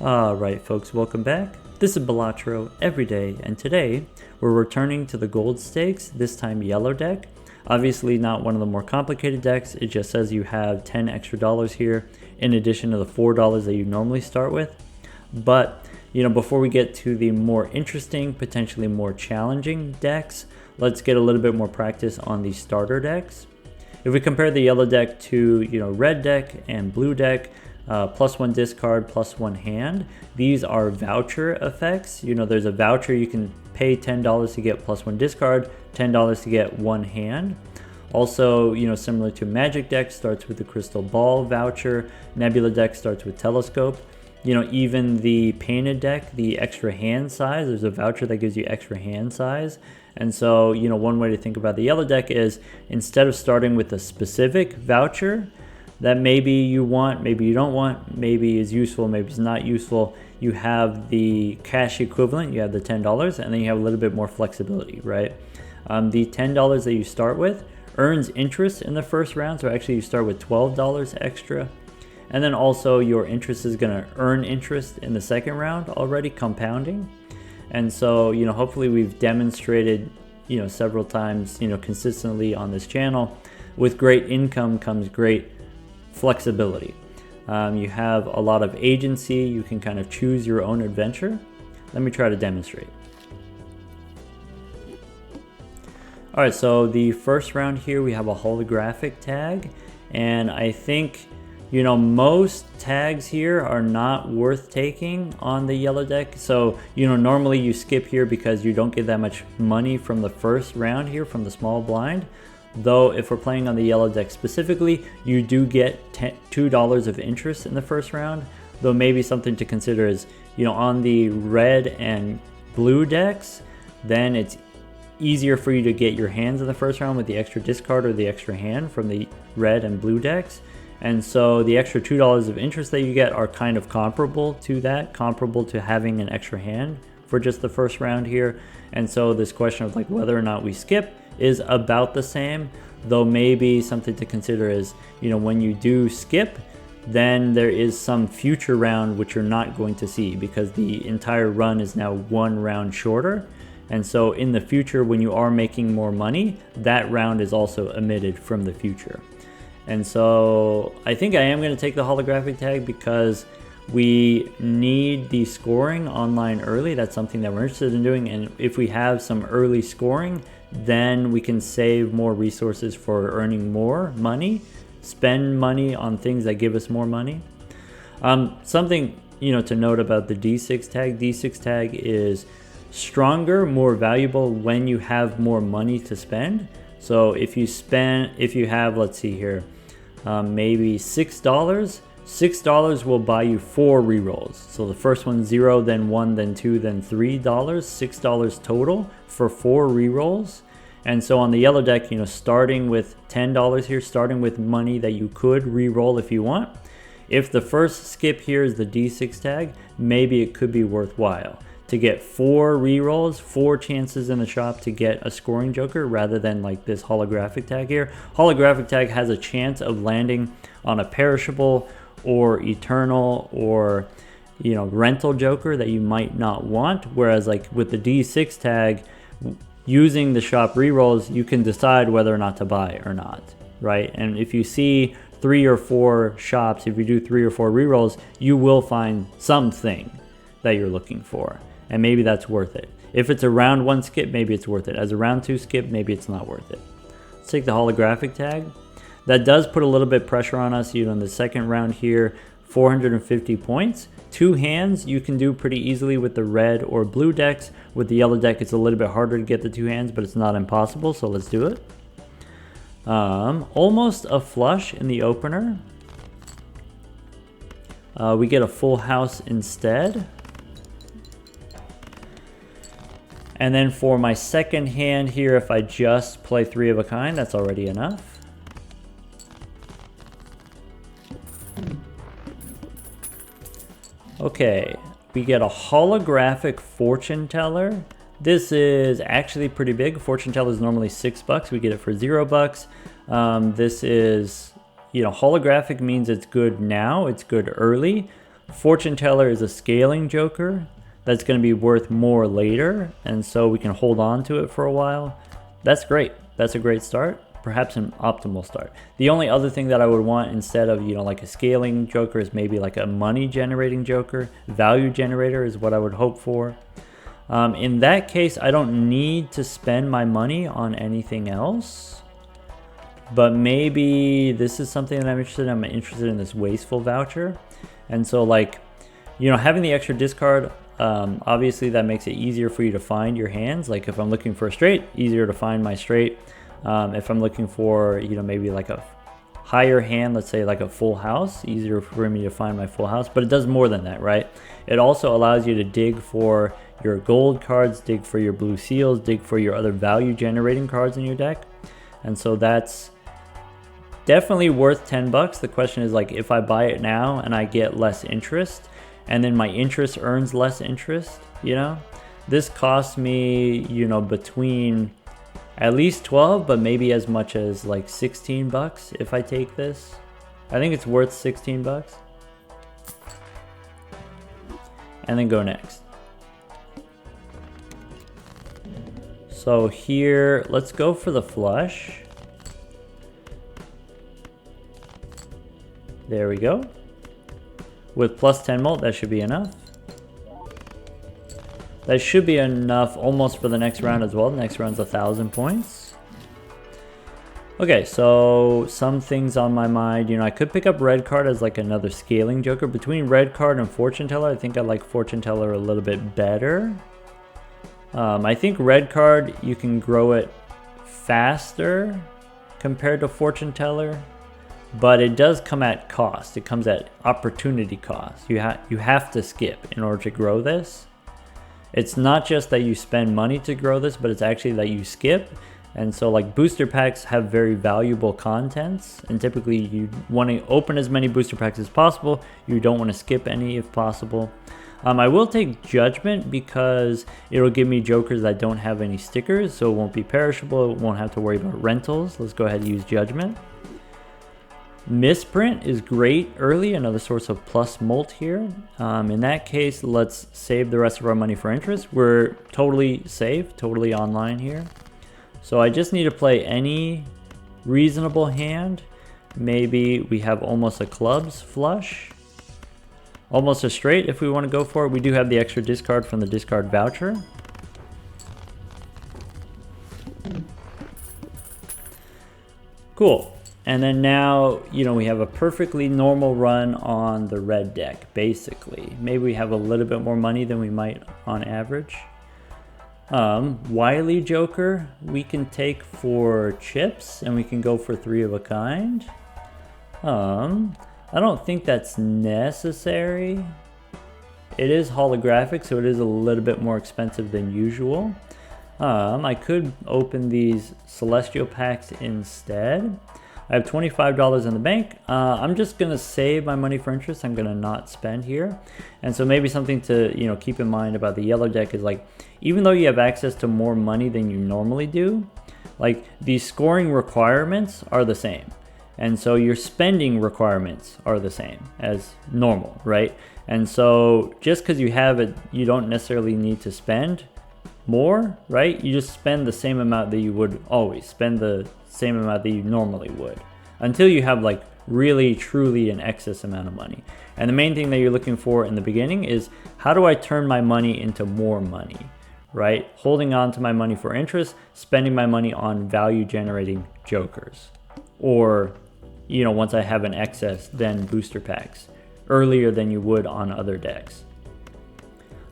Alright folks, welcome back. This is Balatro every day, and today we're returning to the gold stakes, this time yellow deck. Obviously not one of the more complicated decks, it just says you have 10 extra dollars here in addition to the $4 that you normally start with. But, before we get to the more interesting, potentially more challenging decks, let's get a little bit more practice on the starter decks. If we compare the yellow deck to, red deck and blue deck, +1 discard, +1 hand. These are voucher effects. There's a voucher, you can pay $10 to get +1 discard, $10 to get 1 hand. Also, similar to Magic deck, starts with the crystal ball voucher. Nebula deck starts with telescope. Even the painted deck, the extra hand size, there's a voucher that gives you extra hand size. And so, one way to think about the yellow deck is instead of starting with a specific voucher that maybe you want, maybe you don't want, maybe is useful, maybe it's not useful, you have the cash equivalent, you have the $10, and then you have a little bit more flexibility, right? The $10 that you start with earns interest in the first round, so actually you start with $12 extra. And then also your interest is going to earn interest in the second round already, compounding. And so, hopefully we've demonstrated, several times, consistently on this channel, with great income comes great flexibility. You have a lot of agency, you can kind of choose your own adventure. Let me try to demonstrate. Alright, so the first round here we have a holographic tag, and I think most tags here are not worth taking on the yellow deck. So normally you skip here because you don't get that much money from the first round here from the small blind. Though if we're playing on the yellow deck specifically, you do get $2 of interest in the first round. Though maybe something to consider is, on the red and blue decks, then it's easier for you to get your hands in the first round with the extra discard or the extra hand from the red and blue decks. And so the extra $2 of interest that you get are kind of comparable to that, comparable to having an extra hand for just the first round here. And so this question of whether or not we skip is about the same, though maybe something to consider is, when you do skip, then there is some future round which you're not going to see because the entire run is now 1 round shorter. And so in the future, when you are making more money, that round is also omitted from the future. And so I think I am going to take the holographic tag because we need the scoring online early. That's something that we're interested in doing. And if we have some early scoring, then we can save more resources for earning more money, spend money on things that give us more money. Something, to note about the D6 tag. D6 tag is stronger, more valuable when you have more money to spend. So if you have, let's see here, maybe $6, $6 will buy you 4 rerolls. So the first one 0, then 1, then 2, then $3, $6 total for 4 rerolls. And so on the yellow deck, starting with $10 here, starting with money that you could reroll if you want. If the first skip here is the D6 tag, maybe it could be worthwhile to get 4 rerolls, 4 chances in the shop to get a scoring joker rather than this holographic tag here. Holographic tag has a chance of landing on a perishable or eternal or rental joker that you might not want, whereas with the D6 tag, using the shop rerolls, you can decide whether or not to buy or not, right? And if you see 3 or 4 shops, if you do 3 or 4 rerolls, you will find something that you're looking for, and maybe that's worth it. If it's a round 1 skip, maybe it's worth it. As a round 2 skip, maybe it's not worth it. Let's take the holographic tag. That does put a little bit pressure on us, in the second round here, 450 points. 2 hands you can do pretty easily with the red or blue decks. With the yellow deck, it's a little bit harder to get the 2 hands, but it's not impossible, so let's do it. Almost a flush in the opener. We get a full house instead. And then for my second hand here, if I just play 3 of a kind, that's already enough. Okay, we get a holographic fortune teller. This is actually pretty big. Fortune teller is normally $6. We get it for $0. This is, holographic means it's good now, it's good early. Fortune Teller is a scaling joker that's going to be worth more later, and so we can hold on to it for a while. That's great. That's a great start. Perhaps an optimal start. The only other thing that I would want instead of, you know, like a scaling joker is maybe like a money generating joker. Value generator is what I would hope for. In that case, I don't need to spend my money on anything else. But maybe this is something that I'm interested in. I'm interested in this wasteful voucher. And so, like, you know, having the extra discard, obviously that makes it easier for you to find your hands. Like if I'm looking for a straight, easier to find my straight. If I'm looking for, you know, maybe like a higher hand, let's say like a full house, easier for me to find my full house. But it does more than that, right? It also allows you to dig for your gold cards, dig for your blue seals, dig for your other value generating cards in your deck. And so that's definitely worth 10 bucks. The question is, like, if I buy it now and I get less interest, and then my interest earns less interest, you know, this costs me, you know, between at least 12, but maybe as much as like 16 bucks if I take this. I think it's worth 16 bucks. And then go next. So here, let's go for the flush. There we go. With plus 10 mult, that should be enough. That should be enough almost for the next round as well. The next round's 1,000 points. Okay, so some things on my mind. You know, I could pick up red card as like another scaling joker. Between red card and fortune teller, I think I like fortune teller a little bit better. I think red card, you can grow it faster compared to fortune teller. But it does come at cost. It comes at opportunity cost. You have to skip in order to grow this. It's not just that you spend money to grow this, but it's actually that you skip. And so like booster packs have very valuable contents, and typically you want to open as many booster packs as possible. You don't want to skip any if possible. I will take Judgment because it'll give me jokers that don't have any stickers, so it won't be perishable. It won't have to worry about rentals. Let's go ahead and use Judgment. Misprint is great early, another source of plus mult here. In that case, let's save the rest of our money for interest. We're totally safe, totally online here. So I just need to play any reasonable hand. Maybe we have almost a clubs flush. Almost a straight if we want to go for it. We do have the extra discard from the discard voucher. Cool. And then now, you know, we have a perfectly normal run on the red deck, basically. Maybe we have a little bit more money than we might on average. Wily Joker, we can take for chips, and we can go for 3 of a kind. I don't think that's necessary. It is holographic, so it is a little bit more expensive than usual. I could open these Celestial packs instead. I have $25 in the bank. I'm just gonna save my money for interest. I'm gonna not spend here. And so maybe something to, you know, keep in mind about the yellow deck is, like, even though you have access to more money than you normally do, like, the scoring requirements are the same. And so your spending requirements are the same as normal, right? And so just because you have it, you don't necessarily need to spend more, right? You just spend the same amount that you would always spend, the same amount that you normally would, until you have like really truly an excess amount of money. And the main thing that you're looking for in the beginning is, how do I turn my money into more money, right? Holding on to my money for interest, spending my money on value generating jokers, or, you know, once I have an excess, then booster packs earlier than you would on other decks.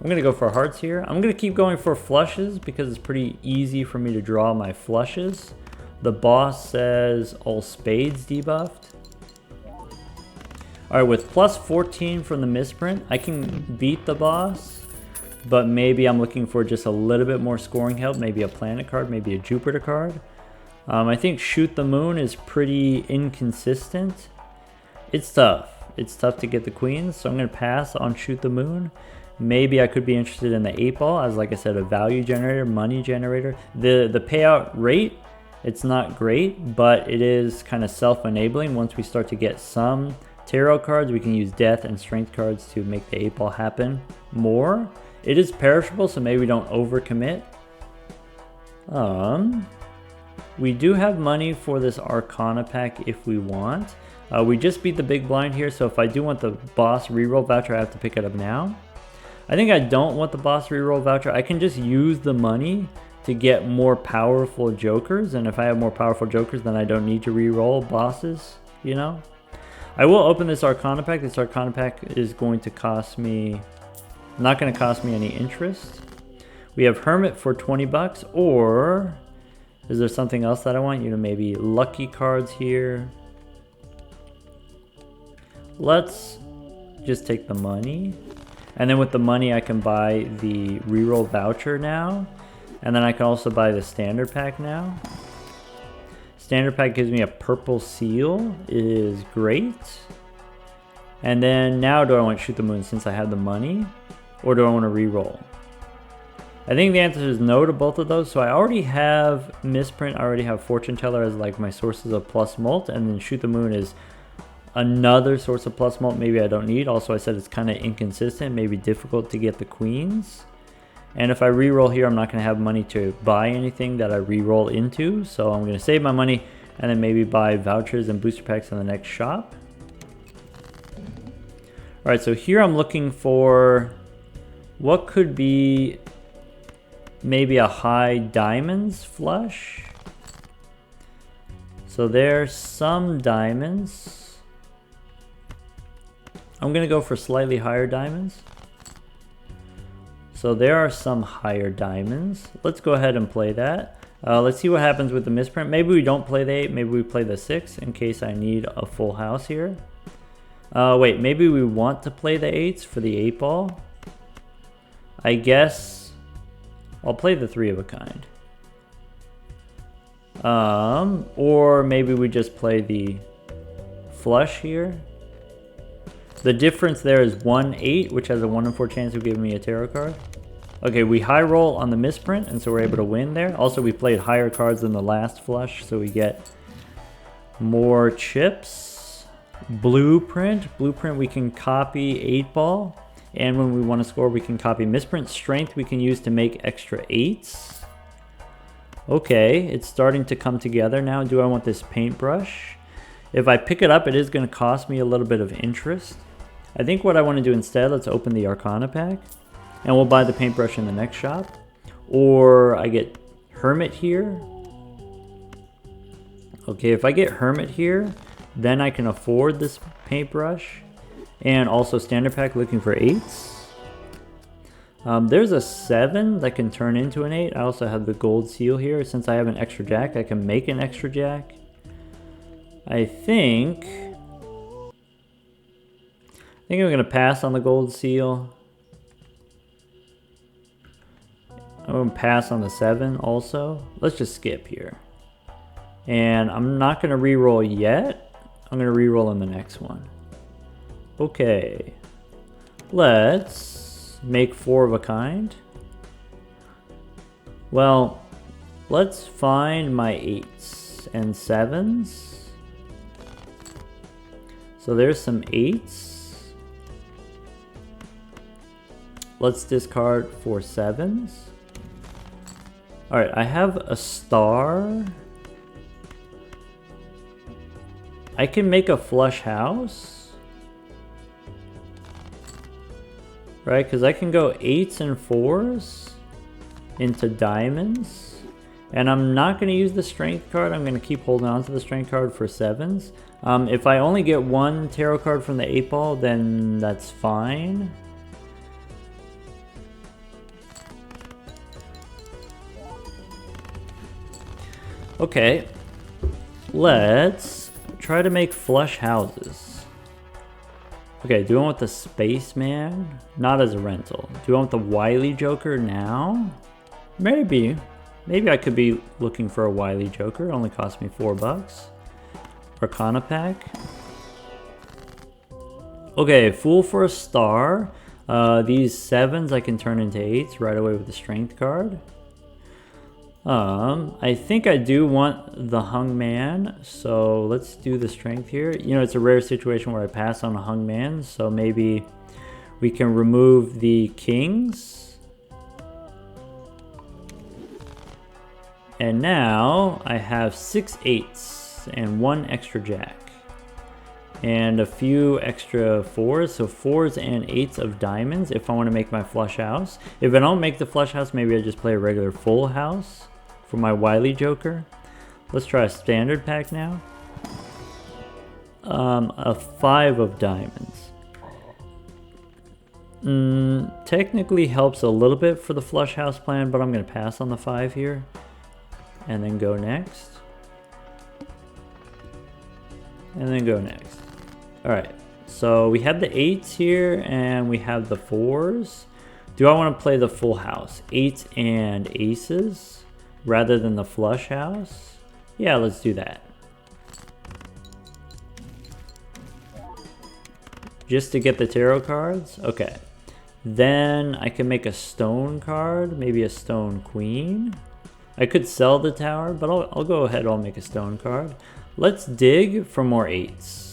I'm gonna go for hearts here. I'm gonna keep going for flushes because it's pretty easy for me to draw my flushes. The boss says all spades debuffed. All right, with plus 14 from the misprint, I can beat the boss, but maybe I'm looking for just a little bit more scoring help, maybe a planet card, maybe a Jupiter card. I think Shoot the Moon is pretty inconsistent. It's tough. It's tough to get the queens, so I'm gonna pass on Shoot the Moon. Maybe I could be interested in the 8-ball as, like I said, a value generator, money generator. The payout rate, it's not great, but it is kind of self-enabling once we start to get some tarot cards, we can use death and strength cards to make the 8 ball happen more. It is perishable, so maybe we don't overcommit. We do have money for this Arcana pack if we want. We just beat the big blind here, so if I do want the boss reroll voucher, I have to pick it up now. I think I don't want the boss reroll voucher. I can just use the money to get more powerful jokers, and if I have more powerful jokers, then I don't need to reroll bosses, you know? I will open this Arcana pack. This Arcana pack is going to cost me, not going to cost me any interest. We have Hermit for 20 bucks, or is there something else that I want? You know, maybe lucky cards here. Let's just take the money. And then with the money, I can buy the reroll voucher now. And then I can also buy the standard pack now. Standard pack gives me a purple seal. It is great. And then now do I want to shoot the moon since I have the money? Or do I want to reroll? I think the answer is no to both of those. So I already have misprint. I already have fortune teller as like my sources of plus mult. And then shoot the moon is another source of plus mult maybe I don't need. Also, I said it's kind of inconsistent, maybe difficult to get the queens. And if I reroll here, I'm not going to have money to buy anything that I reroll into. So I'm going to save my money and then maybe buy vouchers and booster packs in the next shop. All right, so here I'm looking for what could be maybe a high diamonds flush. So there's some diamonds. I'm going to go for slightly higher diamonds. So there are some higher diamonds. Let's go ahead and play that. Let's see what happens with the misprint. Maybe we don't play the 8, maybe we play the 6 in case I need a full house here. Wait, maybe we want to play the 8s for the 8 ball. I guess I'll play the 3 of a kind. Or maybe we just play the flush here. The difference there is 1-8, which has a 1 in 4 chance of giving me a tarot card. Okay, we high roll on the misprint, and so we're able to win there. Also, we played higher cards than the last flush, so we get more chips. Blueprint. Blueprint, we can copy 8 ball. And when we want to score, we can copy misprint. Strength, we can use to make extra 8s. Okay, it's starting to come together now. Do I want this paintbrush? If I pick it up, it is going to cost me a little bit of interest. I think what I want to do instead, let's open the Arcana pack. And we'll buy the paintbrush in the next shop. Or I get Hermit here. Okay, if I get Hermit here, then I can afford this paintbrush. And also standard pack looking for 8s. There's a 7 that can turn into an 8. I also have the gold seal here. Since I have an extra jack, I can make an extra jack. I think I'm going to pass on the gold seal. I'm going to pass on the 7 also. Let's just skip here. And I'm not going to reroll yet. I'm going to reroll in the next one. Okay. Let's make 4 of a kind. Well, let's find my 8s and 7s. So there's some 8s. Let's discard 4 7s. Alright, I have a star. I can make a flush house. Right, because I can go 8s and 4s into diamonds. And I'm not going to use the strength card. I'm going to keep holding on to the strength card for 7s. If I only get 1 tarot card from the 8 ball, then that's fine. Okay, let's try to make flush houses. Okay, do I want the Spaceman? Not as a rental. Do I want the Wily Joker now? Maybe. Maybe I could be looking for a Wily Joker. It only cost me $4. Arcana pack. Okay, Fool for a star. These 7s I can turn into 8s right away with the strength card. I think I do want the hung man, so let's do the strength here. You know, it's a rare situation where I pass on a hung man, so maybe we can remove the kings. And now I have 6 8s and 1 extra jack. And a few extra 4s, so 4s and 8s of diamonds if I want to make my flush house. If I don't make the flush house, maybe I just play a regular full house for my wily joker. Let's try a standard pack now. A 5 of diamonds. Technically helps a little bit for the flush house plan, but I'm going to pass on the 5 here. And then go next. And then go next. Alright, so we have the 8s here and we have the 4s. Do I want to play the full house? 8s and aces rather than the flush house? Yeah, let's do that. Just to get the tarot cards? Okay. Then I can make a stone card, maybe a stone queen. I could sell the tower, but I'll go ahead, I'll make a stone card. Let's dig for more 8s.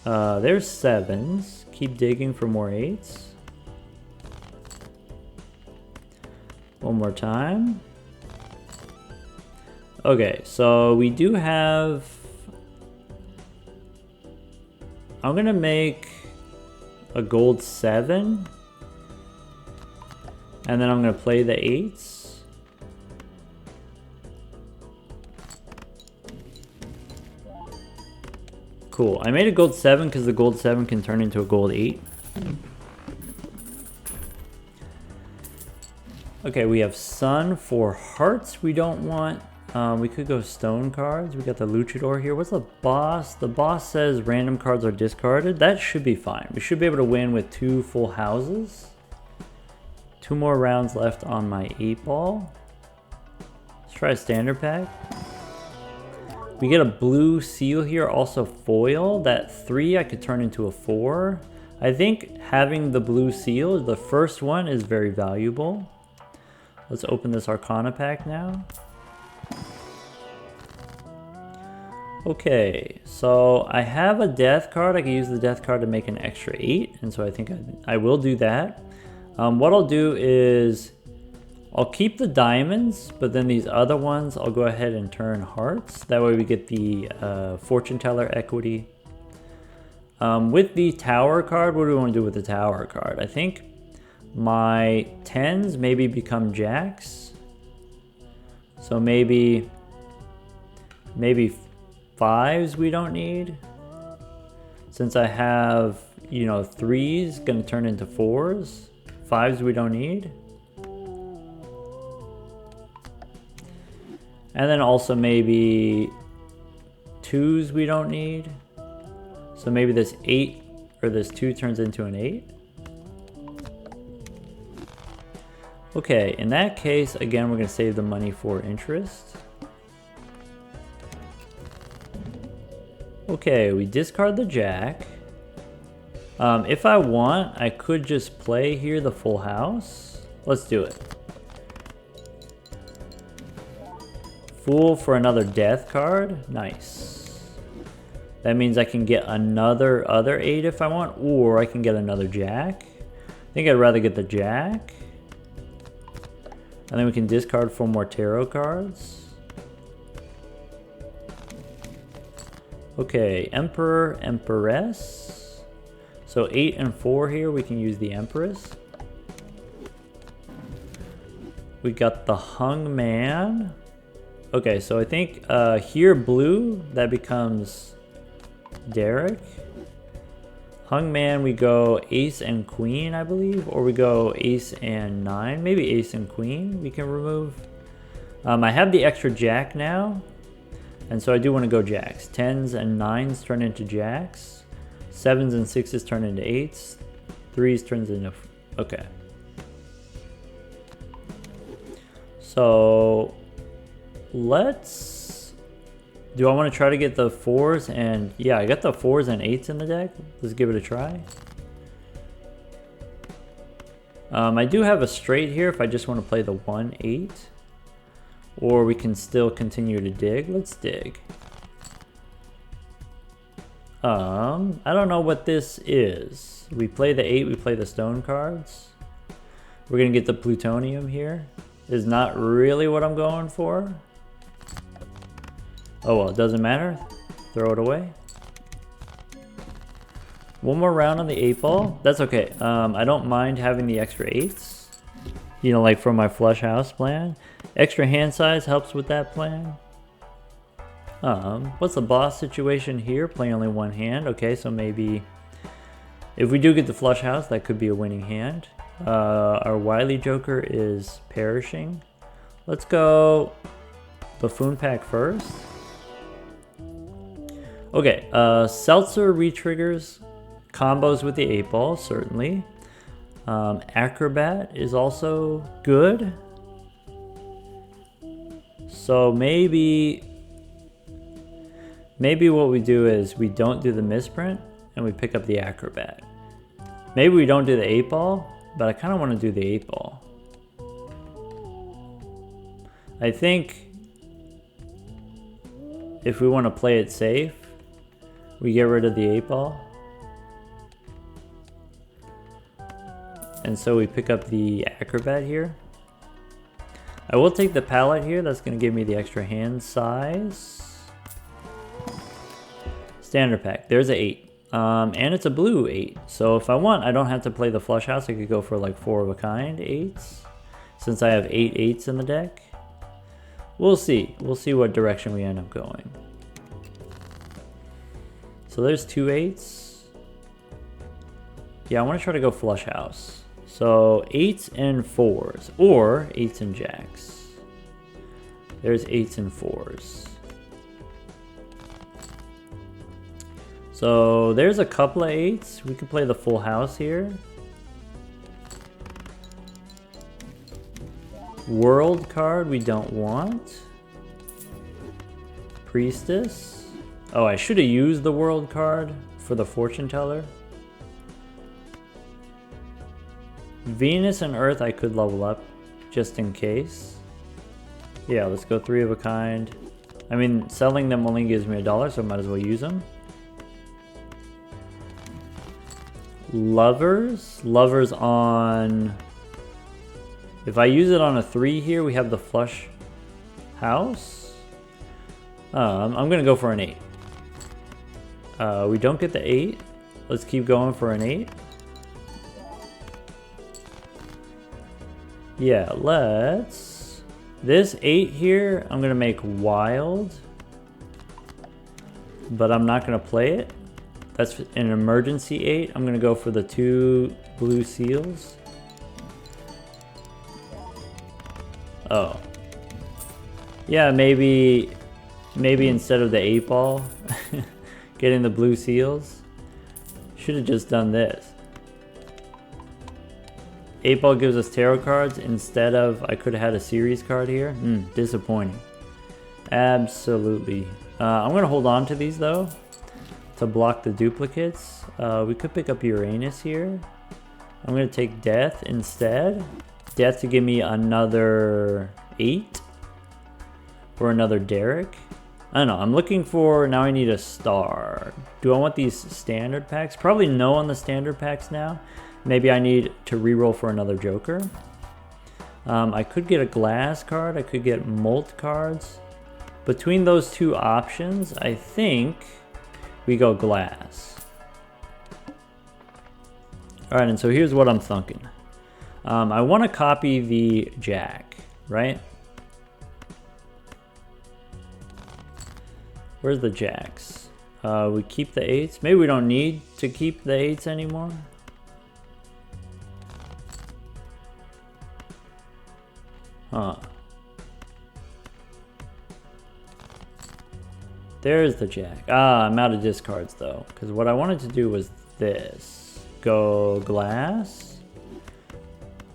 There's 7s. Keep digging for more 8s. One more time. Okay, so we do have... I'm gonna make a gold 7. And then I'm gonna play the 8s. Cool. I made a gold 7 because the gold 7 can turn into a gold 8. Okay, we have sun for hearts we don't want. We could go stone cards. We got the luchador here. What's the boss? The boss says random cards are discarded. That should be fine. We should be able to win with 2 full houses. 2 more rounds left on my 8-ball. Let's try a standard pack. We get a blue seal here, also foil. That 3 I could turn into a 4. I think having the blue seal, the first one, is very valuable. Let's open this Arcana pack now. Okay, so I have a death card. I can use the death card to make an extra 8, and so I think I will do that. What I'll do is I'll keep the diamonds, but then these other ones I'll go ahead and turn hearts. That way we get the fortune teller equity. With the tower card, what do we want to do with the tower card? I think my 10s maybe become jacks. So maybe 5s we don't need. Since I have, you know, 3s gonna turn into 4s. 5s we don't need. And then also maybe 2s we don't need. So maybe this 8 or this 2 turns into an 8. Okay, in that case, again, we're gonna save the money for interest. Okay, we discard the jack. If I want, I could just play here the full house. Let's do it. Fool for another death card. Nice. That means I can get another other 8 if I want, or I can get another jack. I think I'd rather get the jack. And then we can discard 4 more tarot cards. Okay, Emperor, Empress. So 8 and 4 here, we can use the Empress. We got the Hung Man. Okay, so I think here blue, that becomes Derek. Hung Man, we go ace and queen, I believe, or we go ace and 9. Maybe ace and queen we can remove. I have the extra jack now, and so I do want to go jacks. 10s and 9s turn into jacks. 7s and 6s turn into 8s. 3s turns into... Okay. So let's... Do I want to try to get the 4s and... Yeah, I got the 4s and 8s in the deck. Let's give it a try. I do have a straight here if I just want to play the 1-8. Or we can still continue to dig. Let's dig. I don't know what this is. We play the 8, we play the stone cards. We're gonna get the plutonium here. Is not really what I'm going for. Oh well, it doesn't matter. Throw it away. One more round on the 8-ball. That's okay. I don't mind having the extra 8s. You know, like from my flush house plan. Extra hand size helps with that plan. What's the boss situation here? Playing only one hand. Okay, so maybe if we do get the flush house, that could be a winning hand. Our wily joker is perishing. Let's go buffoon pack first. Okay, seltzer retriggers combos with the 8-ball, certainly. Acrobat is also good. So maybe what we do is we don't do the misprint and we pick up the acrobat. Maybe we don't do the 8-ball, but I kind of want to do the 8-ball. I think if we want to play it safe, we get rid of the 8-ball. And so we pick up the acrobat here. I will take the palette here. That's going to give me the extra hand size. Standard pack. There's an 8. And it's a blue 8. So if I want, I don't have to play the flush house. I could go for like 4 of a kind 8s. Since I have 8 8s in the deck. We'll see. We'll see what direction we end up going. So there's 2 8s. Yeah, I want to try to go flush house. So 8s and 4s, or 8s and jacks. There's 8s and 4s. So there's a couple of 8s. We could play the full house here. World card we don't want. Priestess. Oh, I should have used the world card for the fortune teller. Venus and Earth I could level up just in case. Yeah, let's go 3 of a kind. I mean, selling them only gives me $1, so I might as well use them. Lovers. Lovers on... If I use it on a 3 here, we have the flush house. I'm going to go for an 8. We don't get the 8. Let's keep going for an 8. Yeah, let's... This 8 here, I'm going to make wild. But I'm not going to play it. That's an emergency 8. I'm going to go for the 2 blue seals. Oh. Yeah, maybe instead of the 8-ball, getting the blue seals. Should have just done this. 8-ball gives us tarot cards instead of, I could have had a series card here. Disappointing. Absolutely. I'm going to hold on to these though to block the duplicates. We could pick up Uranus here. I'm going to take Death instead. Death to give me another 8 or another Derek. I don't know. I'm looking for, now I need a star. Do I want these standard packs? Probably no on the standard packs now. Maybe I need to reroll for another Joker. I could get a glass card. I could get molt cards. Between those 2 options, I think we go glass. Alright, and so here's what I'm thinking. I want to copy the jack, right? Where's the jacks? We keep the 8s. Maybe we don't need to keep the 8s anymore. Huh. There's the jack. I'm out of discards though, because what I wanted to do was this. Go glass,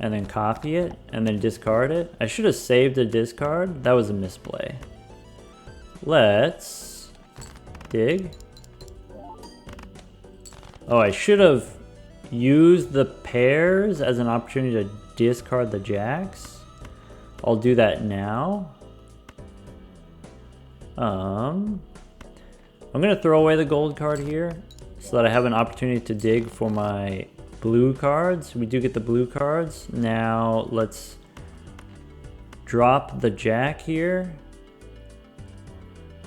and then copy it, and then discard it. I should have saved a discard. That was a misplay. Let's dig. Oh, I should have use the pairs as an opportunity to discard the jacks. I'll do that now. I'm gonna throw away the gold card here so that I have an opportunity to dig for my blue cards. We do get the blue cards. Now let's drop the jack here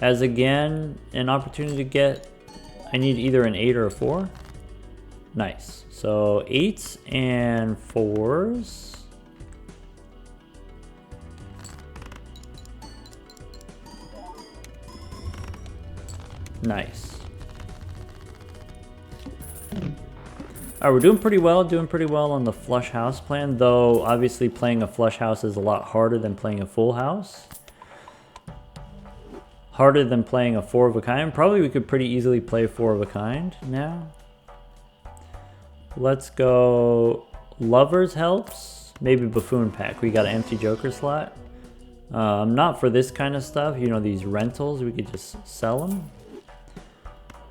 as again an opportunity to get, I need either an 8 or a 4. Nice. So 8s and 4s. Nice. Alright, we're doing pretty well on the flush house plan, though obviously playing a flush house is a lot harder than playing a full house. Harder than playing a 4 of a kind. Probably we could pretty easily play 4 of a kind now. Let's go Lovers helps. Maybe Buffoon pack. We got an empty Joker slot. Not for this kind of stuff. You know, these rentals, we could just sell them.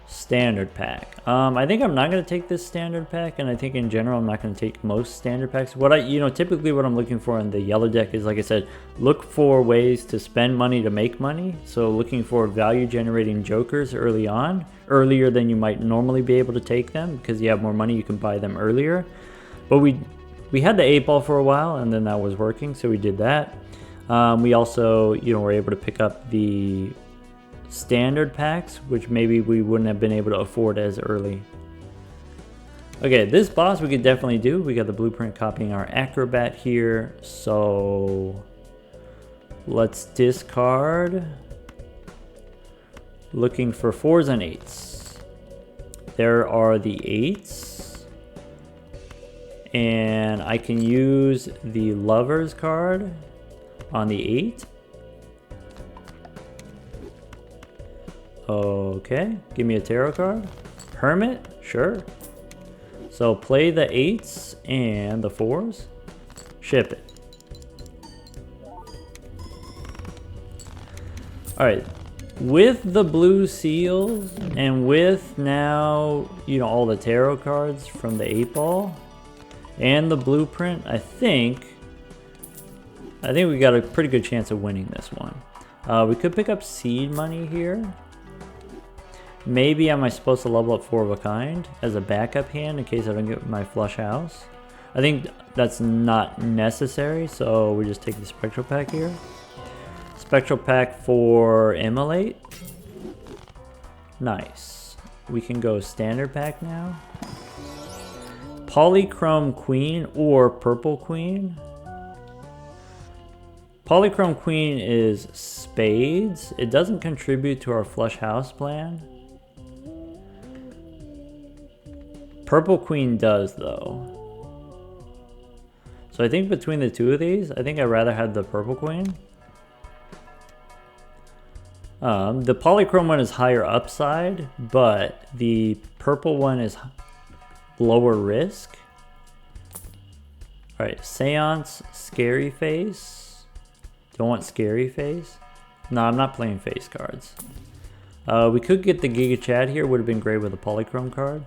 Standard pack. I think I'm not going to take this standard pack, and I think in general I'm not going to take most standard packs. What typically what I'm looking for in the yellow deck is, like I said, look for ways to spend money to make money. So looking for value generating jokers early on, earlier than you might normally be able to take them, because you have more money, you can buy them earlier. But we had the 8-ball for a while, and then that was working, so we did that. We also, were able to pick up the standard packs, which maybe we wouldn't have been able to afford as early. Okay, this boss we could definitely do. We got the blueprint copying our acrobat here, so let's discard. Looking for 4s and 8s. There are the 8s, and I can use the Lovers card on the 8. Okay, give me a tarot card. Hermit, sure. So play the 8s and the 4s. Ship it. Alright, with the blue seals and with now, all the tarot cards from the 8-ball and the blueprint, I think we got a pretty good chance of winning this one. We could pick up seed money here. Maybe am I supposed to level up 4 of a kind as a backup hand in case I don't get my flush house? I think that's not necessary, so we just take the spectral pack here. Spectral pack for Immolate. Nice. We can go standard pack now. Polychrome Queen or Purple Queen. Polychrome Queen is spades. It doesn't contribute to our flush house plan. Purple Queen does, though. So I think between the two of these, I think I'd rather have the Purple Queen. The Polychrome one is higher upside, but the purple one is lower risk. Alright, Seance, Scary Face. Don't want Scary Face. No, I'm not playing face cards. We could get the Giga Chad here, would have been great with a Polychrome card.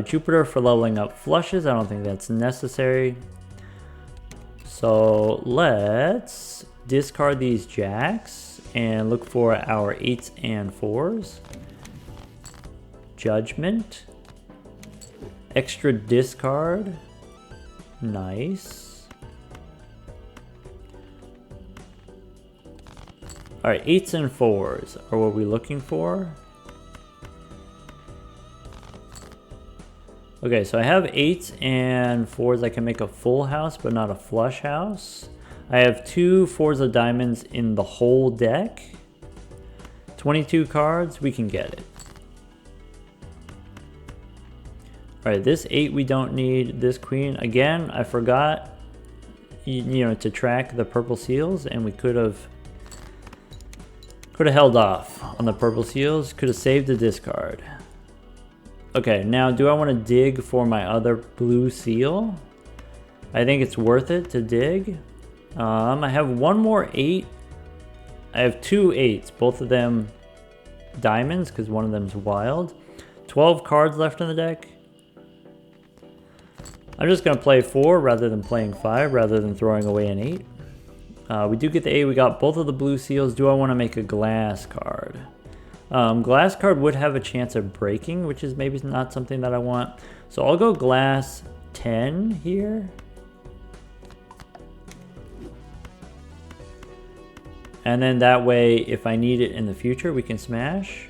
Jupiter for leveling up flushes, I don't think that's necessary. So let's discard these jacks and look for our 8s and 4s. Judgment. Extra discard. Nice. Alright, 8s and 4s are what we're looking for. Okay, so I have 8s and 4s. I can make a full house, but not a flush house. I have 2 4s of diamonds in the whole deck. 22 cards, we can get it. Alright, this 8 we don't need. This queen, again, I forgot, to track the purple seals, and we could have held off on the purple seals. Could have saved the discard. Okay, now do I want to dig for my other blue seal? I think it's worth it to dig. I have one more 8. I have 2 8s, both of them diamonds because one of them is wild. 12 cards left in the deck. I'm just going to play 4 rather than playing 5, rather than throwing away an 8. We do get the 8. We got both of the blue seals. Do I want to make a glass card? Glass card would have a chance of breaking, which is maybe not something that I want. So I'll go glass 10 here. And then that way, if I need it in the future, we can smash.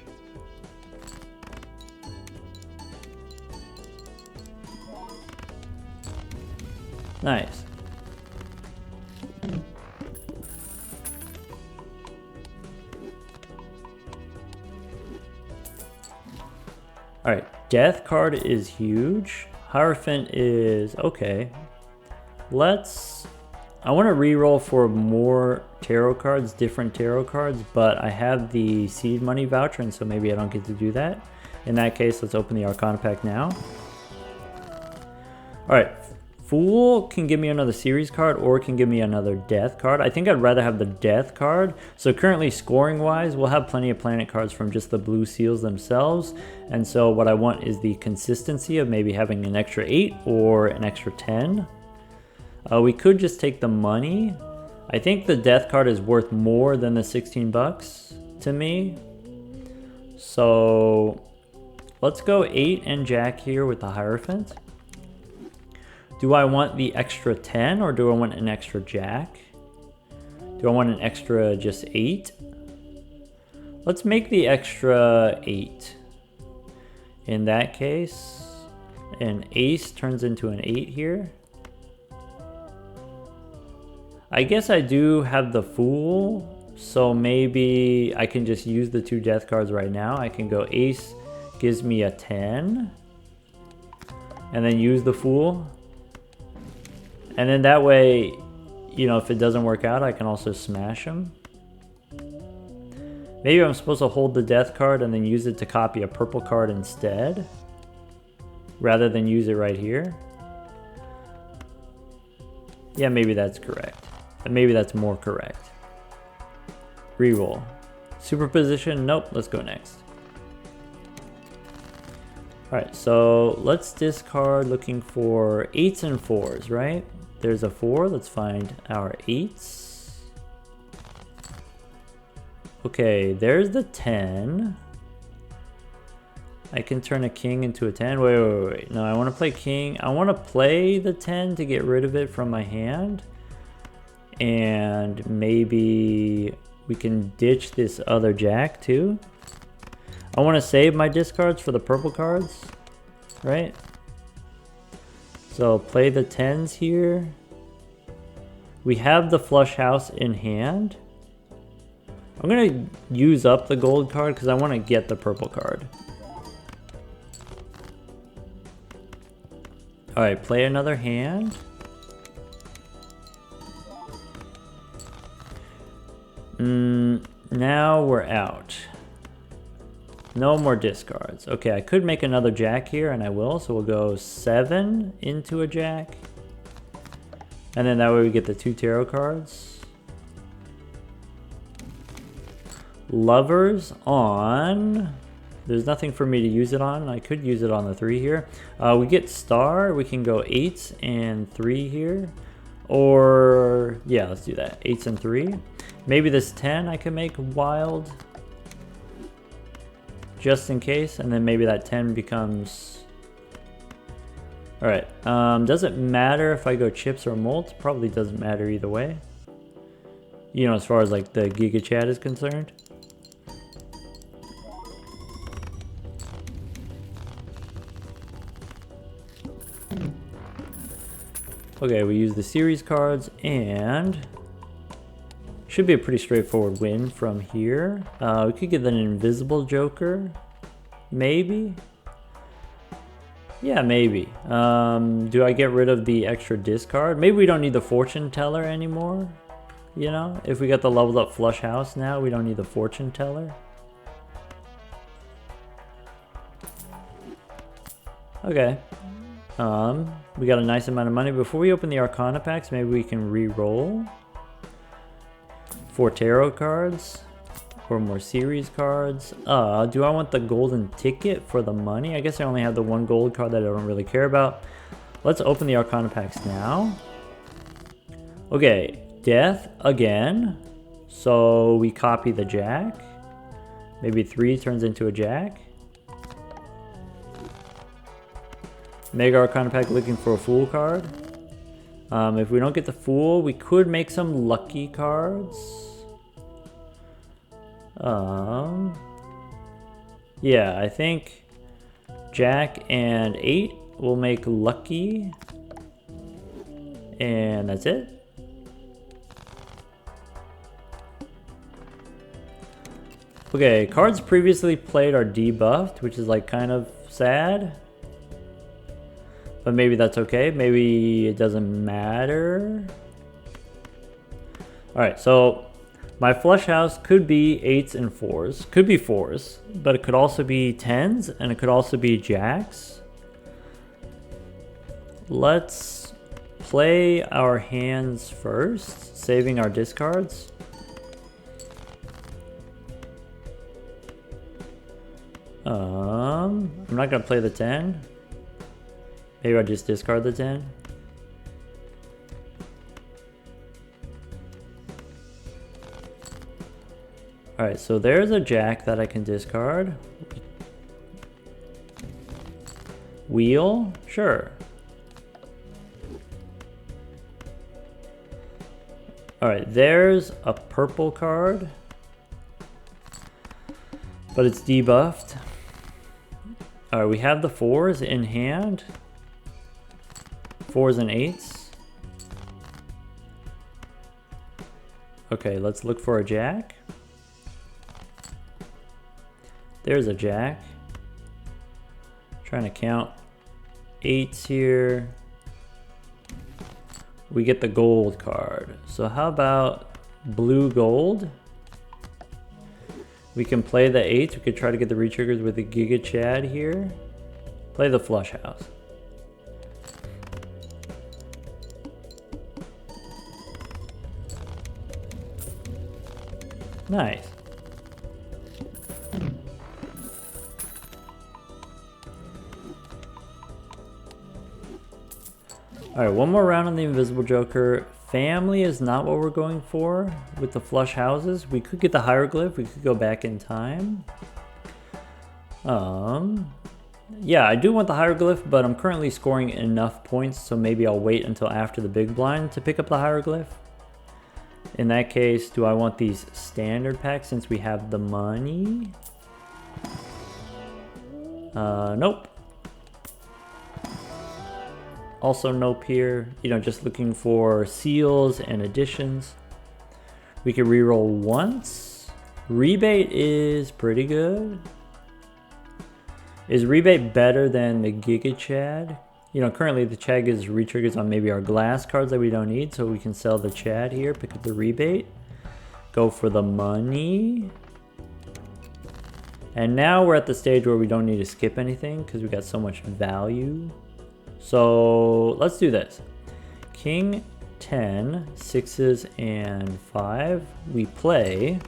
Nice. Alright, death card is huge. Hierophant is okay. I want to reroll for more tarot cards, different tarot cards, but I have the seed money voucher, and so maybe I don't get to do that. In that case, let's open the Arcana pack now. Alright, Fool can give me another series card, or it can give me another death card. I think I'd rather have the death card. So currently, scoring-wise, we'll have plenty of planet cards from just the blue seals themselves. And so what I want is the consistency of maybe having an extra 8 or an extra 10. We could just take the money. I think the death card is worth more than the 16 bucks to me. So let's go 8 and Jack here with the Hierophant. Do I want the extra 10 or do I want an extra Jack? Do I want an extra just 8? Let's make the extra 8. In that case, an ace turns into an 8 here. I guess I do have the Fool, so maybe I can just use the 2 death cards right now. I can go ace gives me a 10, and then use the Fool. And then that way, you know, if it doesn't work out, I can also smash him. Maybe I'm supposed to hold the death card and then use it to copy a purple card instead, rather than use it right here. Yeah, maybe that's correct. Maybe that's more correct. Reroll. Superposition, nope, let's go next. Alright, so let's discard looking for 8s and 4s, right? There's a 4, let's find our 8s. Okay, there's the 10. I can turn a king into a 10. Wait. No, I want to play king. I want to play the 10 to get rid of it from my hand. And maybe we can ditch this other Jack too. I want to save my discards for the purple cards, right? So play the 10s here. We have the flush house in hand. I'm going to use up the gold card because I want to get the purple card. Alright, play another hand. Now we're out. No more discards. Okay, I could make another Jack here, and I will. So we'll go 7 into a Jack. And then that way we get the 2 tarot cards. Lovers on. There's nothing for me to use it on. I could use it on the 3 here. We get star. We can go 8s and 3 here. Or, yeah, let's do that. 8s and 3. Maybe this 10 I can make wild. Just in case. And then maybe that 10 becomes... Alright. Does it matter if I go chips or molt? Probably doesn't matter either way. You know, as far as like the Giga Chat is concerned. Okay, we use the series cards and should be a pretty straightforward win from here. We could get an invisible Joker, maybe. Yeah, maybe. Do I get rid of the extra discard? Maybe we don't need the fortune teller anymore. You know, if we got the leveled up flush house now, we don't need the fortune teller. Okay. We got a nice amount of money. Before we open the Arcana packs, maybe we can re-roll 4 tarot cards or more series cards. Do I want the golden ticket for the money? I guess I only have the 1 gold card that I don't really care about. Let's open the Arcana packs now. Okay, death again. So we copy the jack. Maybe 3 turns into a jack. Mega Arcana pack looking for a fool card. If we don't get the fool, we could make some lucky cards. Yeah, I think jack and 8 will make lucky. And that's it. Okay, cards previously played are debuffed, which is like kind of sad. But maybe that's okay. Maybe it doesn't matter. Alright, so my flush house could be 8s and 4s. Could be 4s, but it could also be 10s, and it could also be jacks. Let's play our hands first, saving our discards. I'm not gonna play the 10. Maybe I'll just discard the 10. Alright, so there's a jack that I can discard. Wheel? Sure. Alright, there's a purple card. But it's debuffed. Alright, we have the 4s in hand. 4s and 8s. Okay, let's look for a jack. There's a jack. Trying to count 8s here. We get the gold card. So how about blue gold? We can play the 8s. We could try to get the retriggers with the Giga Chad here. Play the flush house. Nice. Alright, one more round on the Invisible Joker. Family is not what we're going for with the flush houses. We could get the hieroglyph. We could go back in time. Yeah, I do want the hieroglyph, but I'm currently scoring enough points, so maybe I'll wait until after the big blind to pick up the hieroglyph. In that case, do I want these standard packs since we have the money? Nope. Also nope here, you know, just looking for seals and additions. We can reroll once. Rebate is pretty good. Is rebate better than the Giga Chad? You know, currently the Chad is retriggers on maybe our glass cards that we don't need, so we can sell the Chad here, pick up the rebate, go for the money. And now we're at the stage where we don't need to skip anything because we got so much value. So let's do this. King 10, 6s and 5. We play.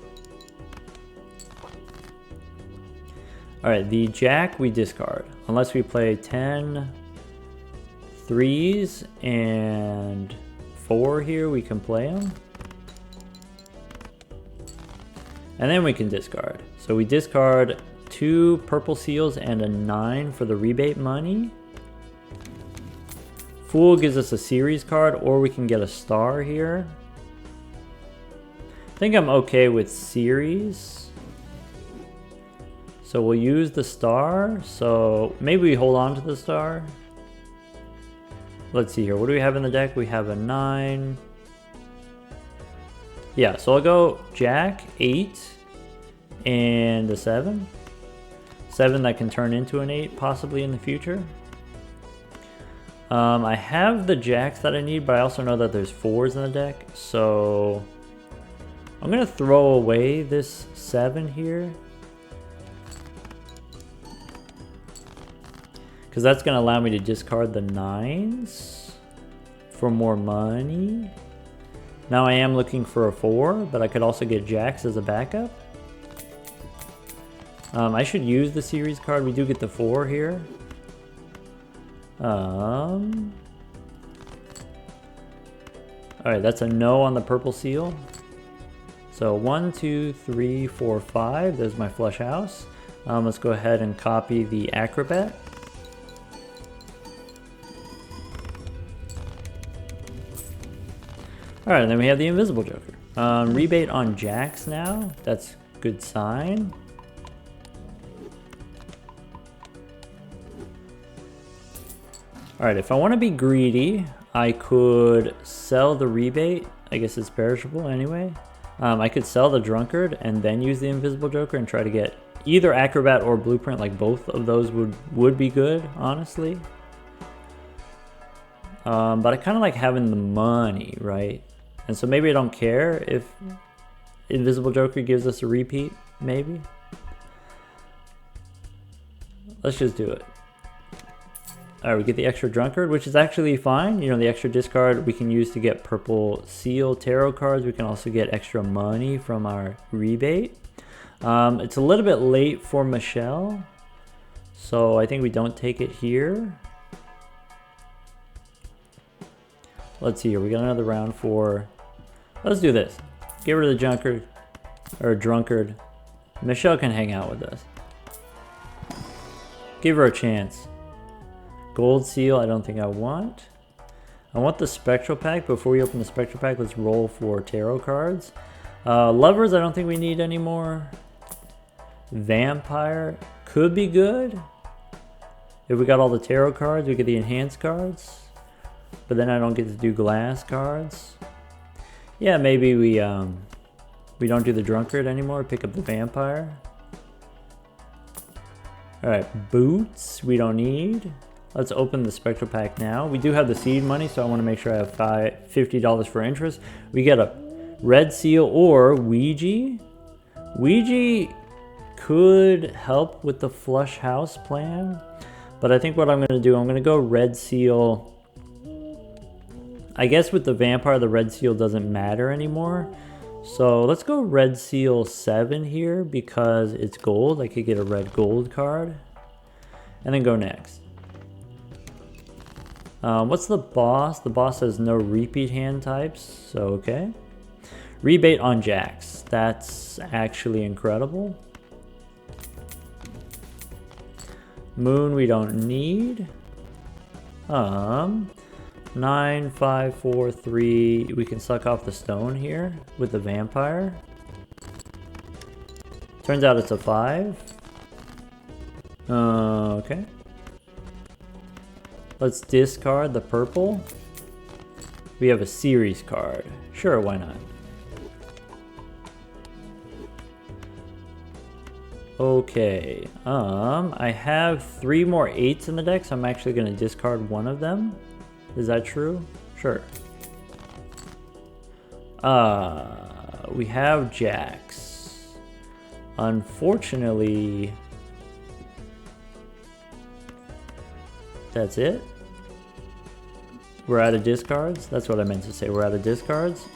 Alright, the jack we discard. Unless we play 10, 3s and 4 here, we can play them. And then we can discard. So we discard 2 purple seals and a 9 for the rebate money. Fool gives us a series card, or we can get a star here. I think I'm okay with series. So we'll use the star. So maybe we hold on to the star. Let's see here. What do we have in the deck? We have a 9. Yeah, so I'll go jack, 8, and a 7. 7 that can turn into an 8 possibly in the future. I have the jacks that I need, but I also know that there's 4s in the deck, so I'm gonna throw away this 7 here, because that's gonna allow me to discard the 9s for more money. Now I am looking for a 4, but I could also get jacks as a backup. I should use the series card. We do get the 4 here. Alright, that's a no on the purple seal. So 1, 2, 3, 4, 5. There's my flush house. Let's go ahead and copy the acrobat. Alright, and then we have the invisible joker. Rebate on jacks now. That's a good sign. Alright, if I want to be greedy, I could sell the rebate. I guess it's perishable anyway. I could sell the drunkard and then use the invisible joker and try to get either acrobat or blueprint. Like both of those would be good, honestly. But I kind of like having the money, right? And so maybe I don't care if invisible joker gives us a repeat, maybe. Let's just do it. Alright, we get the extra drunkard, which is actually fine. You know, the extra discard we can use to get purple seal tarot cards. We can also get extra money from our rebate. It's a little bit late for Michelle, so I think we don't take it here. Let's see here. We got another round for... Let's do this. Get rid of the drunkard, or drunkard. Michelle can hang out with us. Give her a chance. Gold seal, I don't think I want. I want the spectral pack. Before we open the spectral pack, let's roll for tarot cards. Lovers, I don't think we need anymore. Vampire could be good. If we got all the tarot cards, we get the enhanced cards. But then I don't get to do glass cards. Yeah, maybe we don't do the drunkard anymore. Pick up the vampire. Alright, boots, we don't need. Let's open the spectral pack now. We do have the seed money, so I want to make sure I have $50 for interest. We get a red seal or Ouija. Ouija could help with the flush house plan, but I think what I'm going to do, I'm going to go red seal. I guess with the vampire, the red seal doesn't matter anymore. So let's go red seal 7 here because it's gold. I could get a red gold card and then go next. What's the boss? The boss has no repeat hand types, so okay. Rebate on jacks. That's actually incredible. Moon we don't need. 9, 5, 4, 3. We can suck off the stone here with the vampire. Turns out it's a 5. Okay. Let's discard the purple. We have a series card. Sure, why not? Okay. I have 3 more 8s in the deck, so I'm actually going to discard one of them. Is that true? Sure. We have jacks. Unfortunately, that's it. We're out of discards. That's what I meant to say. We're out of discards.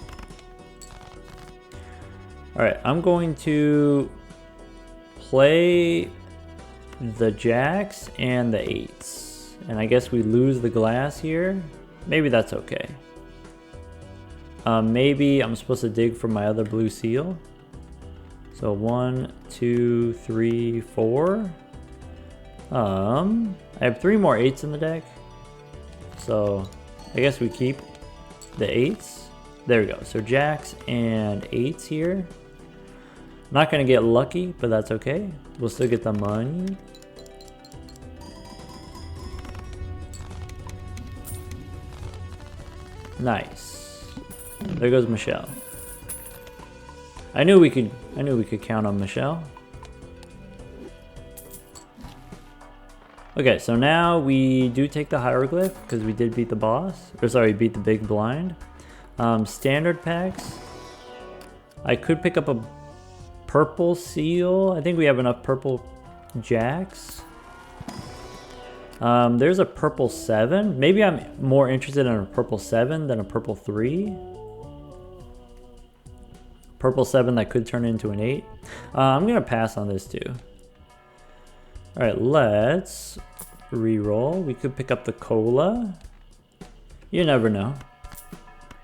Alright, I'm going to play the jacks and the 8s. And I guess we lose the glass here. Maybe that's okay. Maybe I'm supposed to dig for my other blue seal. So 1, 2, 3, 4. I have 3 more 8s in the deck. So I guess we keep the 8s. There we go. So jacks and 8s here. Not going to get lucky, but that's okay. We'll still get the money. Nice. There goes Michelle. I knew we could count on Michelle. Okay, so now we do take the hieroglyph because we did beat the boss. Or sorry, beat the big blind. Standard packs. I could pick up a purple seal. I think we have enough purple jacks. There's a purple 7. Maybe I'm more interested in a purple 7 than a purple 3. Purple 7 that could turn into an 8. I'm going to pass on this too. Alright, let's re-roll. We could pick up the cola. You never know.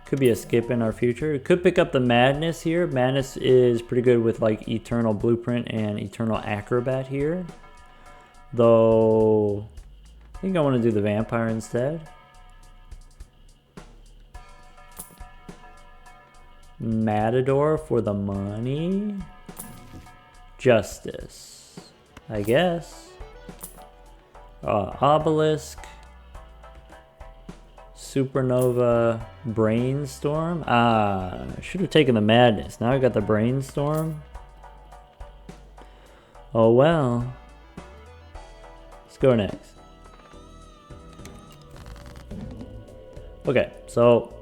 Could be a skip in our future. Could pick up the madness here. Madness is pretty good with like eternal blueprint and eternal acrobat here. Though I think I want to do the vampire instead. Matador for the money. Justice, I guess. Obelisk. Supernova. Brainstorm. I should have taken the madness. Now I got the brainstorm. Oh well. Let's go next. Okay, so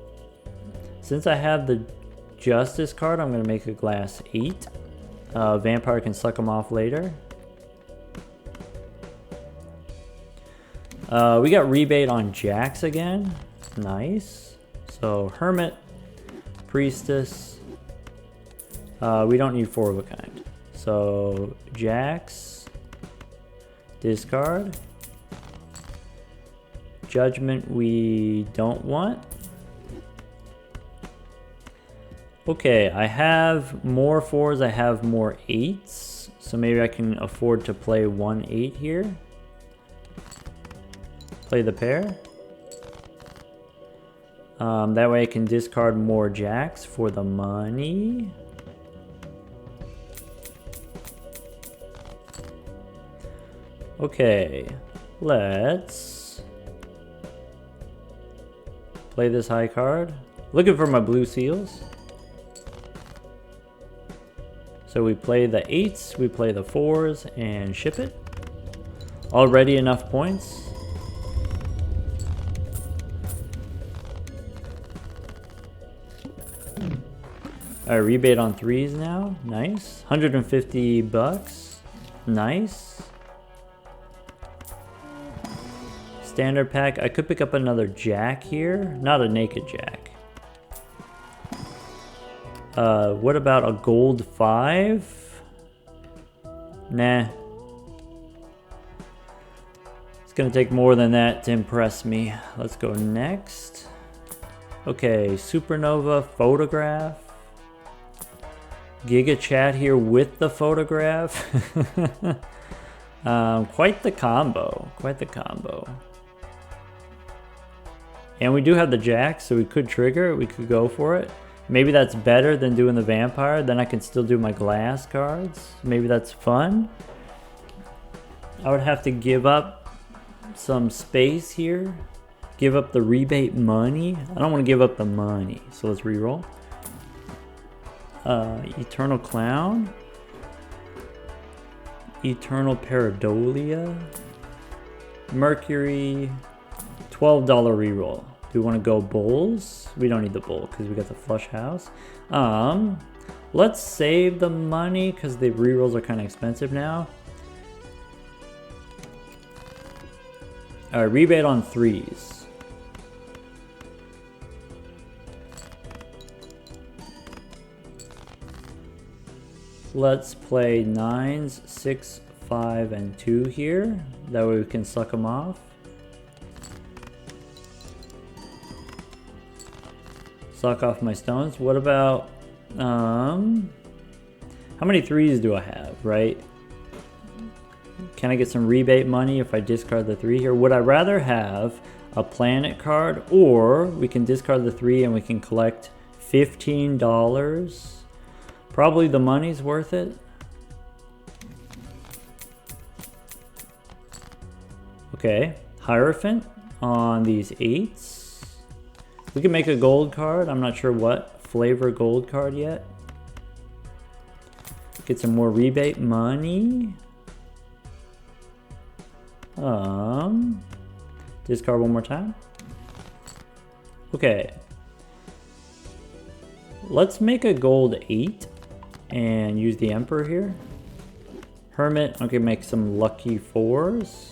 since I have the justice card, I'm going to make a glass 8. Vampire can suck them off later. We got rebate on jacks again. Nice. So hermit, priestess. We don't need 4 of a kind. So jacks, discard. Judgment we don't want. Okay, I have more 4s, I have more 8s, so maybe I can afford to play 1 8 here. Play the pair. That way I can discard more jacks for the money. Okay, let's play this high card. Looking for my blue seals. So we play the 8s, we play the 4s, and ship it. Already enough points. Alright, rebate on 3s now. Nice. 150 bucks. Nice. Standard pack. I could pick up another jack here. Not a naked jack. What about a gold 5? Nah. It's gonna take more than that to impress me. Let's go next. Okay, supernova photograph. Giga chat here with the photograph. Quite the combo. Quite the combo. And we do have the jack, so we could trigger it. We could go for it. Maybe that's better than doing the vampire. Then I can still do my glass cards. Maybe that's fun. I would have to give up some space here. Give up the rebate money. I don't want to give up the money. So let's reroll. Eternal Clown. Eternal Pareidolia. Mercury. $12 reroll. Do we want to go bulls? We don't need the bull because we got the flush house. Let's save the money because the rerolls are kind of expensive now. Alright, rebate on 3s. Let's play 9s, 6, 5, and 2 here. That way we can suck them off. Suck off my stones. What about, how many 3s do I have, right? Can I get some rebate money if I discard the 3 here? Would I rather have a planet card, or we can discard the 3 and we can collect $15? Probably the money's worth it. Okay, Hierophant on these 8s. We can make a gold card. I'm not sure what flavor gold card yet. Get some more rebate money. Discard one more time. Okay. Let's make a gold 8 and use the Emperor here. Hermit, okay, make some lucky 4s.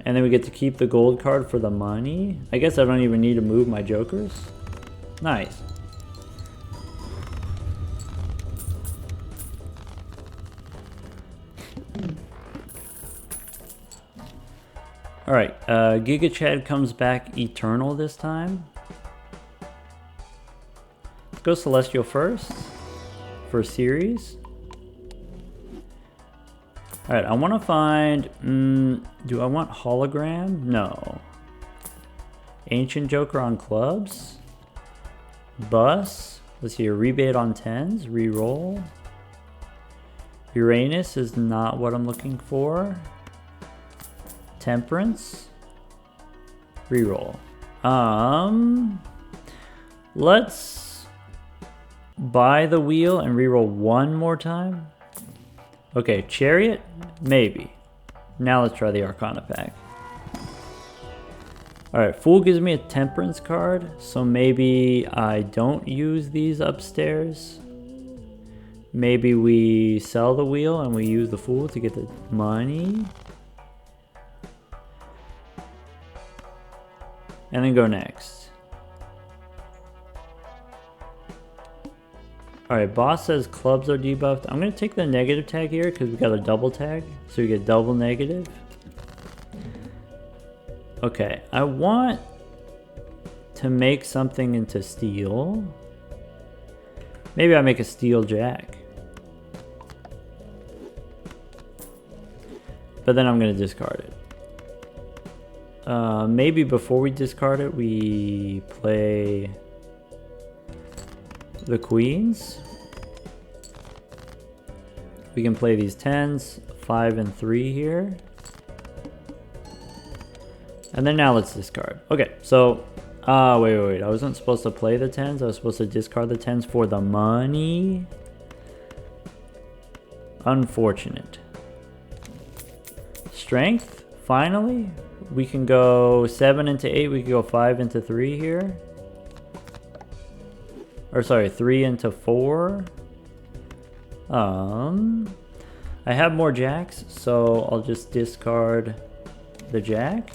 And then we get to keep the gold card for the money. I guess I don't even need to move my jokers. Nice. All right, Giga Chad comes back eternal this time. Let's go Celestial first for series. All right, I want to find, do I want hologram? No. Ancient Joker on clubs. Bus. Let's see, a rebate on 10s, reroll. Uranus is not what I'm looking for. Temperance. Reroll. Let's buy the wheel and reroll one more time. Okay, Chariot, maybe. Now let's try the Arcana pack. Alright, Fool gives me a Temperance card, so maybe I don't use these upstairs. Maybe we sell the wheel and we use the Fool to get the money. And then go next. Alright, boss says clubs are debuffed. I'm going to take the negative tag here because we got a double tag. So we get double negative. Okay, I want to make something into steel. Maybe I make a steel jack. But then I'm going to discard it. Maybe before we discard it, we play the queens. We can play these 10s, 5 and 3 here. And then now let's discard. Okay, so, wait. I wasn't supposed to play the 10s. I was supposed to discard the 10s for the money. Unfortunate. Strength, finally. We can go 7 into 8. We can go 5 into 3 here. Or sorry, 3 into 4. I have more jacks, so I'll just discard the jack.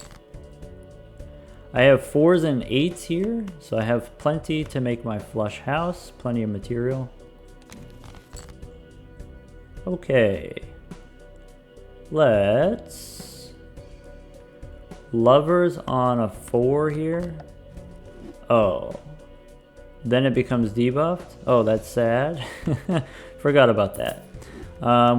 I have 4s and 8s here, so I have plenty to make my flush house, plenty of material. Okay. Let's... Lovers on a 4 here. Oh. Then it becomes debuffed. Oh, that's sad. Forgot about that.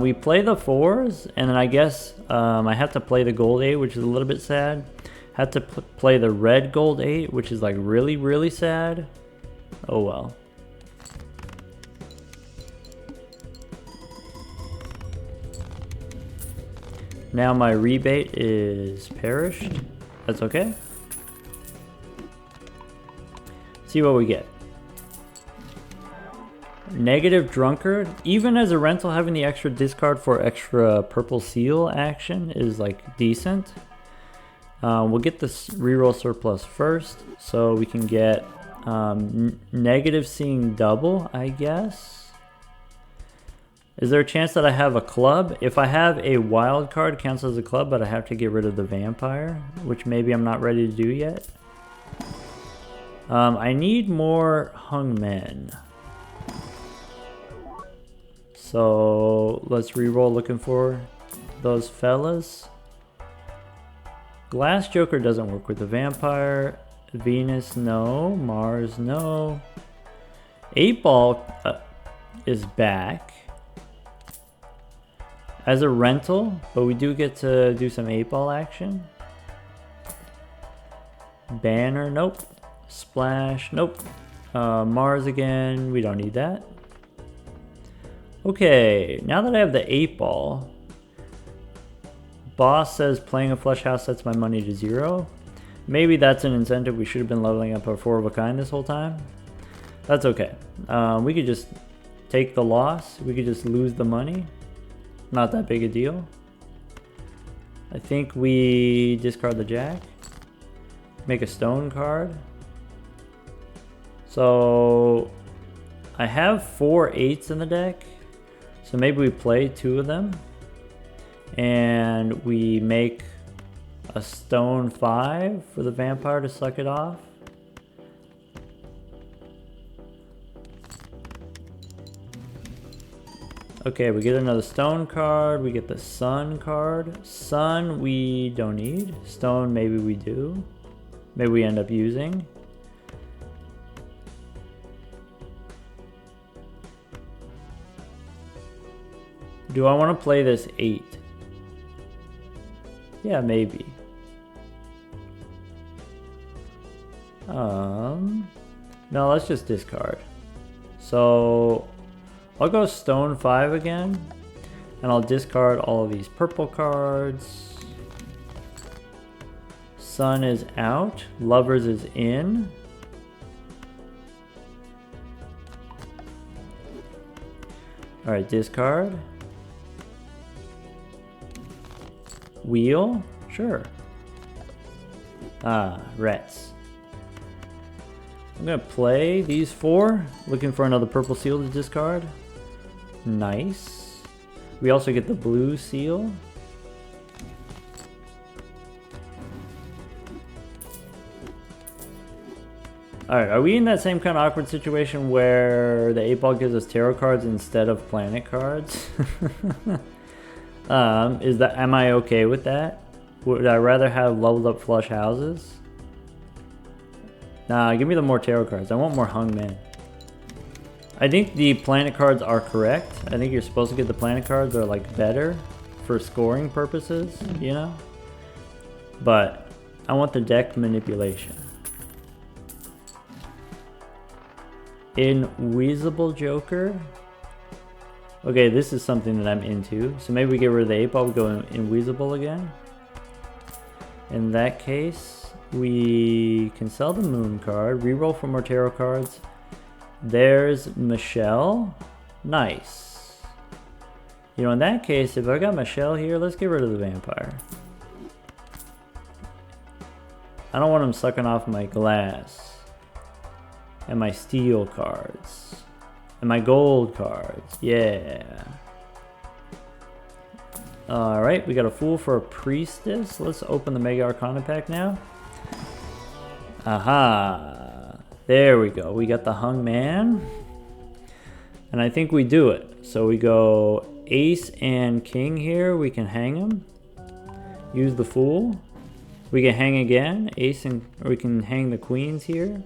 We play the 4s, and then I guess I have to play the gold 8, which is a little bit sad. Had to play the red gold 8, which is like really, really sad. Oh well. Now my rebate is perished. That's okay. See what we get. Negative Drunkard. Even as a rental, having the extra discard for extra purple seal action is like decent. We'll get this reroll surplus first, so we can get negative seeing double, I guess. Is there a chance that I have a club? If I have a wild card, counts as a club, but I have to get rid of the vampire, which maybe I'm not ready to do yet. I need more hung men. So let's reroll looking for those fellas. Glass Joker doesn't work with the vampire. Venus, no. Mars, no. 8-ball is back as a rental, but we do get to do some 8-ball action. Banner, nope. Splash, nope. Mars again, we don't need that. Okay, now that I have the 8-ball, boss says playing a flush house sets my money to 0. Maybe that's an incentive. We should have been leveling up our 4 of a kind this whole time. That's okay. We could just take the loss. We could just lose the money. Not that big a deal. I think we discard the jack. Make a stone card. So I have 4 8s in the deck. So maybe we play 2 of them. And we make a stone 5 for the vampire to suck it off. Okay, we get another stone card. We get the sun card. Sun we don't need. Stone maybe we do. Maybe we end up using. Do I want to play this 8? Yeah, maybe. No, let's just discard. So I'll go stone 5 again, and I'll discard all of these purple cards. Sun is out. Lovers is in. Alright, discard. Wheel? Sure. Ah, rats. I'm gonna play these 4. Looking for another purple seal to discard. Nice. We also get the blue seal. Alright, are we in that same kind of awkward situation where the 8-ball gives us tarot cards instead of planet cards? Am I okay with that? Would I rather have leveled up flush houses? Nah, give me the more tarot cards. I want more hung men. I think the planet cards are correct. I think you're supposed to get the planet cards. They're like better for scoring purposes, you know? But I want the deck manipulation. Invisible Joker. Okay, this is something that I'm into. So maybe we get rid of the 8-ball, we go invisible again. In that case, we can sell the moon card, reroll for more tarot cards. There's Michelle. Nice. You know, in that case, if I got Michelle here, let's get rid of the vampire. I don't want him sucking off my glass. And my steel cards. And my gold cards. Yeah. Alright, we got a fool for a priestess. Let's open the Mega Arcana pack now. Aha. There we go. We got the hung man. And I think we do it. So we go ace and king here. We can hang him. Use the fool. We can hang again. Ace and... or we can hang the queens here.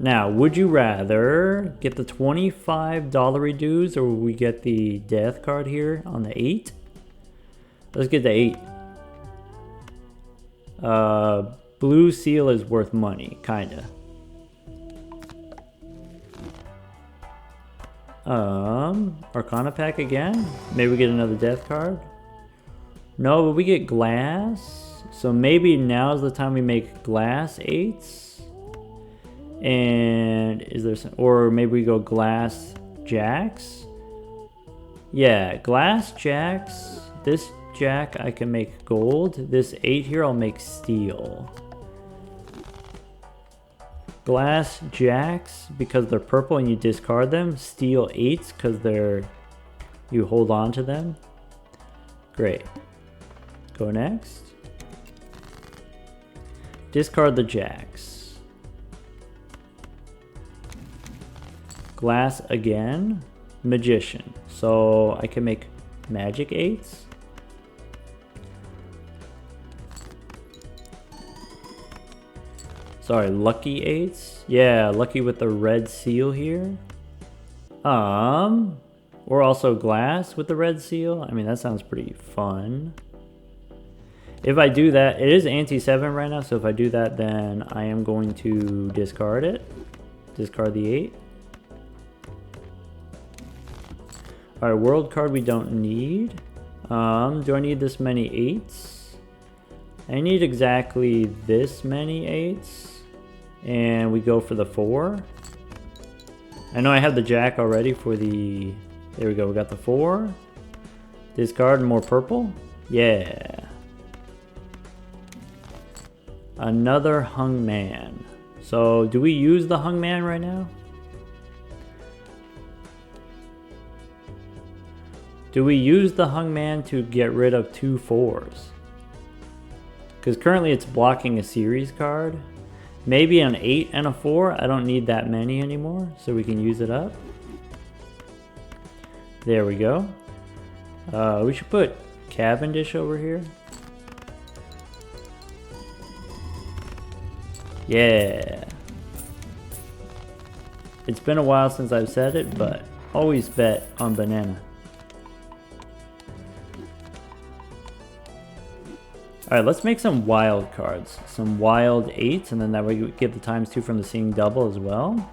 Now, would you rather get the $25 reduce or we get the death card here on the 8? Let's get the 8. Blue seal is worth money, kinda. Arcana pack again? Maybe we get another death card? No, but we get glass. So maybe now's the time we make glass 8s. And is there some, or maybe we go glass jacks? Yeah, glass jacks. This jack I can make gold. This 8 here I'll make steel. Glass jacks because they're purple and you discard them. Steel 8s because they're, you hold on to them. Great. Go next. Discard the jacks. Glass again. Magician. So I can make magic 8s. Sorry, lucky 8s. Yeah, lucky with the red seal here. Or also glass with the red seal. I mean, that sounds pretty fun. If I do that, it is ante 7 right now, so if I do that, then I am going to discard it. Discard the 8. Alright, world card we don't need. Do I need this many 8s? I need exactly this many 8s. And we go for the 4. I know I have the jack already for the... There we go, we got the 4. Discard more purple. Yeah. Another hung man. So do we use the hung man right now? Do we use the hung man to get rid of 2 4s? Because currently it's blocking a series card. Maybe an 8 and a 4. I don't need that many anymore, so we can use it up. There we go. We should put Cavendish over here. Yeah. It's been a while since I've said it, but always bet on banana. Alright, let's make some wild cards. Some wild 8s, and then that way we get the ×2 from the seeing double as well.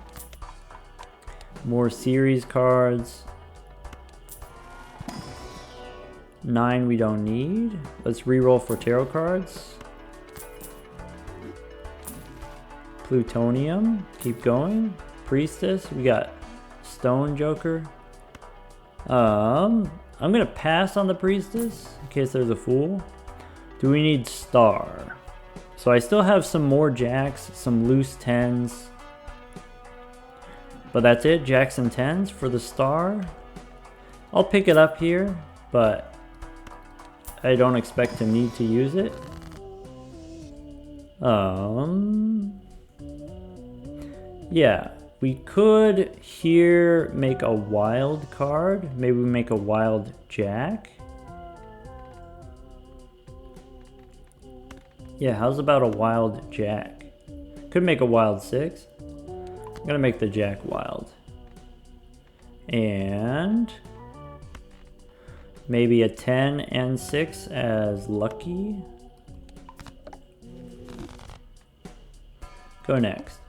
More series cards. 9 we don't need. Let's reroll for tarot cards. Plutonium, keep going. Priestess, we got Stone Joker. I'm gonna pass on the Priestess in case there's a Fool. Do we need Star? So I still have some more jacks, some loose 10s. But that's it, jacks and 10s for the Star. I'll pick it up here, but I don't expect to need to use it. Yeah, we could here make a wild card. Maybe we make a wild jack. Yeah, how's about a wild jack? Could make a wild 6. I'm gonna make the jack wild. And maybe a 10 and 6 as lucky. Go next.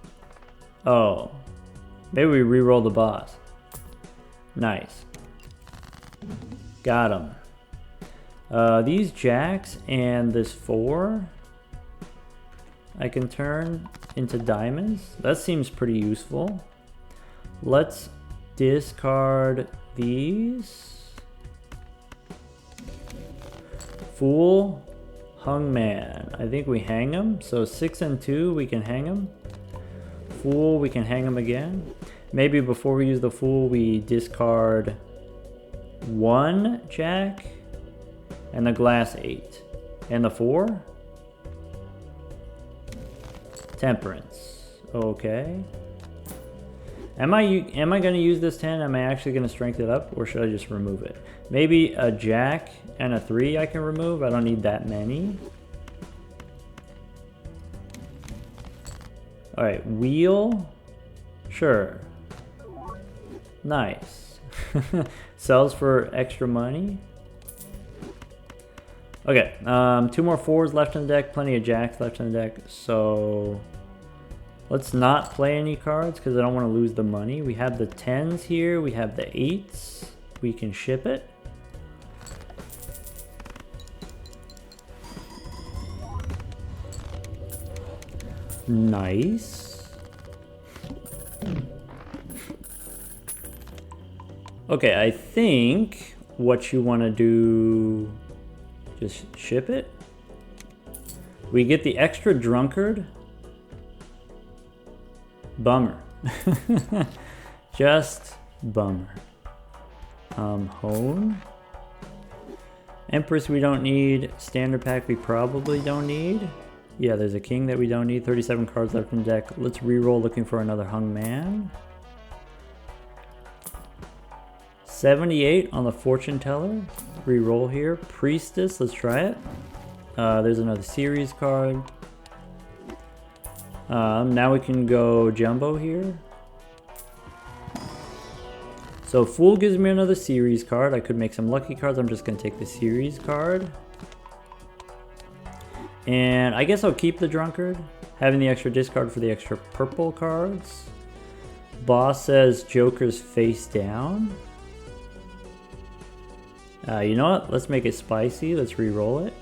Oh, maybe we re-roll the boss. Nice. Got him. These jacks and this 4 I can turn into diamonds. That seems pretty useful. Let's discard these. Fool, hung man. I think we hang him. So 6 and 2, we can hang him. Fool, we can hang him again. Maybe before we use the Fool, we discard 1 jack and the glass 8. And the 4? Temperance. Okay. Am I gonna use this 10? Am I actually gonna strength it up, or should I just remove it? Maybe a jack and a 3 I can remove. I don't need that many. Alright, wheel. Sure. Nice. Sells for extra money. Okay, 2 more 4s left in the deck, plenty of jacks left in the deck, so let's not play any cards because I don't want to lose the money. We have the 10s here, we have the 8s, we can ship it. Nice. Okay, I think what you want to do, just ship it. We get the extra drunkard. Bummer. Just bummer. Hone. Empress we don't need. Standard pack we probably don't need. Yeah, there's a king that we don't need. 37 cards left in the deck. Let's reroll looking for another hung man. 78 on the fortune teller. Reroll here. Priestess, let's try it. There's another series card. Now we can go jumbo here. So Fool gives me another series card. I could make some lucky cards. I'm just gonna take the series card. And I guess I'll keep the drunkard, having the extra discard for the extra purple cards. Boss says Joker's face down. You know what? Let's make it spicy. Let's re-roll it.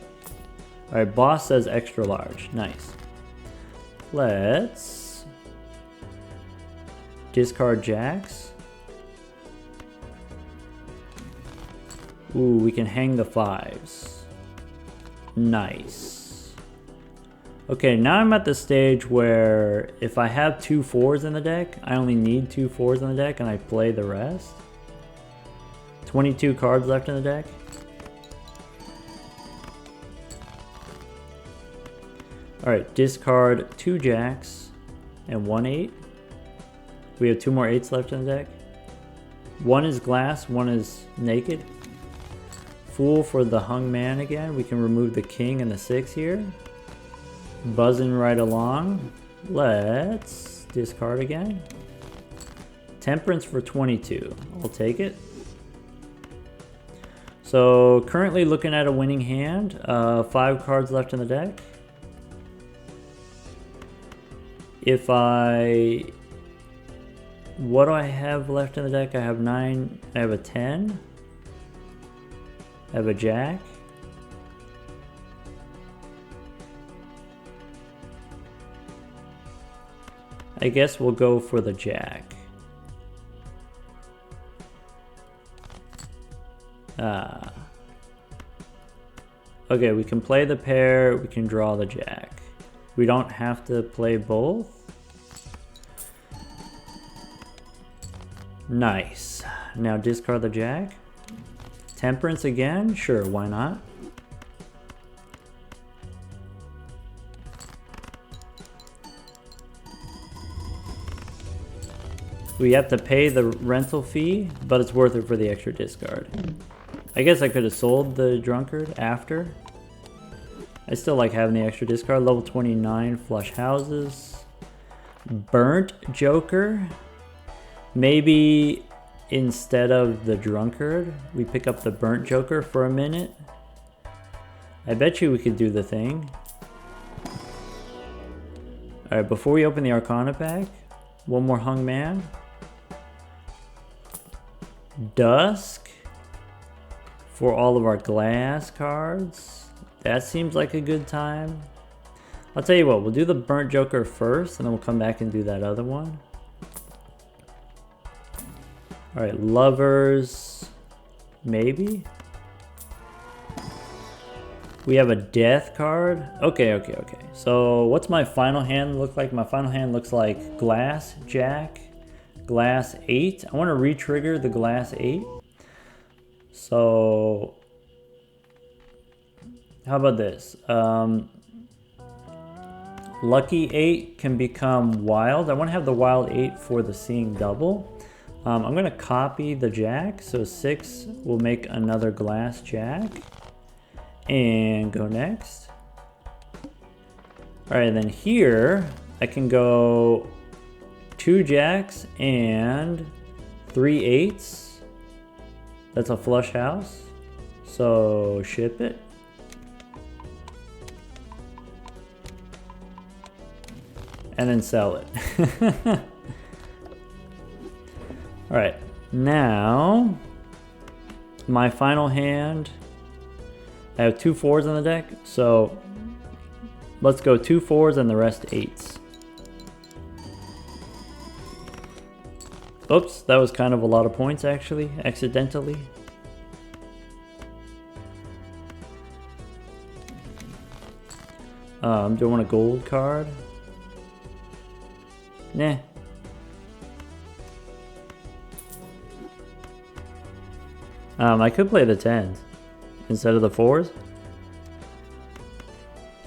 Alright, boss says extra large. Nice. Let's discard jacks. Ooh, we can hang the 5s. Nice. Okay, now I'm at the stage where if I have 2 4s in the deck, I only need 2 4s in the deck and I play the rest. 22 cards left in the deck. Alright, discard 2 jacks and 1 8. We have 2 more 8s left in the deck. One is glass, one is naked. Fool for the hung man again. We can remove the king and the 6 here. Buzzing right along. Let's discard again. Temperance for 22. I'll take it. So currently looking at a winning hand. 5 cards left in the deck. If I... What do I have left in the deck? I have 9. I have a 10. I have a jack. I guess we'll go for the jack. Okay, we can play the pair, we can draw the jack. We don't have to play both. Nice. Now discard the jack. Temperance again? Sure, why not? We have to pay the rental fee, but it's worth it for the extra discard. I guess I could have sold the drunkard after. I still like having the extra discard. Level 29 flush houses. Burnt Joker. Maybe instead of the drunkard, we pick up the burnt Joker for a minute. I bet you we could do the thing. Alright, before we open the Arcana pack, one more hung man. Dusk for all of our glass cards. That seems like a good time. I'll tell you what, we'll do the burnt Joker first and then we'll come back and do that other one. Alright, lovers, maybe? We have a death card. Okay. So what's my final hand look like? My final hand looks like glass, jack, glass 8. I want to re-trigger the glass 8. So how about this? Lucky 8 can become wild. I want to have the wild 8 for the seeing double. I'm going to copy the jack. So 6 will make another glass jack. And go next. Alright, then here I can go 2 jacks and 3 8s. That's a flush house. So ship it. And then sell it. Alright, now my final hand. I have 2 4s on the deck, so let's go 2 4s and the rest 8s. Oops, that was kind of a lot of points actually, accidentally. Do I want a gold card? Nah. I could play the 10s. Instead of the 4s?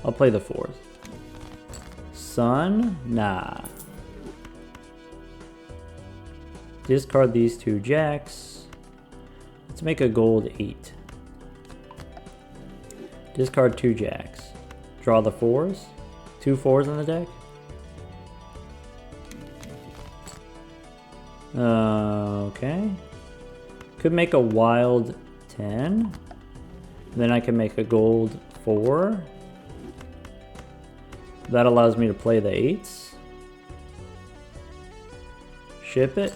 I'll play the 4s. Sun? Nah. Discard these 2 jacks. Let's make a gold 8. Discard 2 jacks. Draw the 4s. 2 4s on the deck. Okay. Could make a wild 10. Then I can make a gold 4. That allows me to play the 8s. Ship it.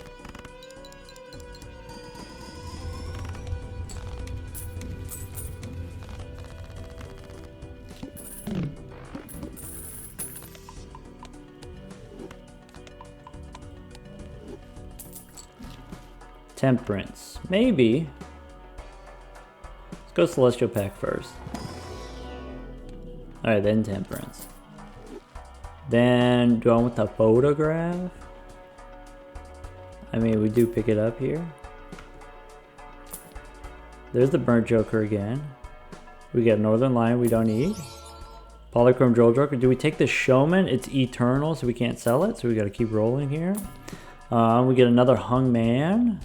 Temperance. Maybe. Let's go Celestial Pack first. Alright, then Temperance. Then, do I want the photograph? I mean, we do pick it up here. There's the Burnt Joker again. We get Northern Lion we don't need. Polychrome Droll Joker. Do we take the Showman? It's eternal, so we can't sell it. So we gotta keep rolling here. We get another Hung Man.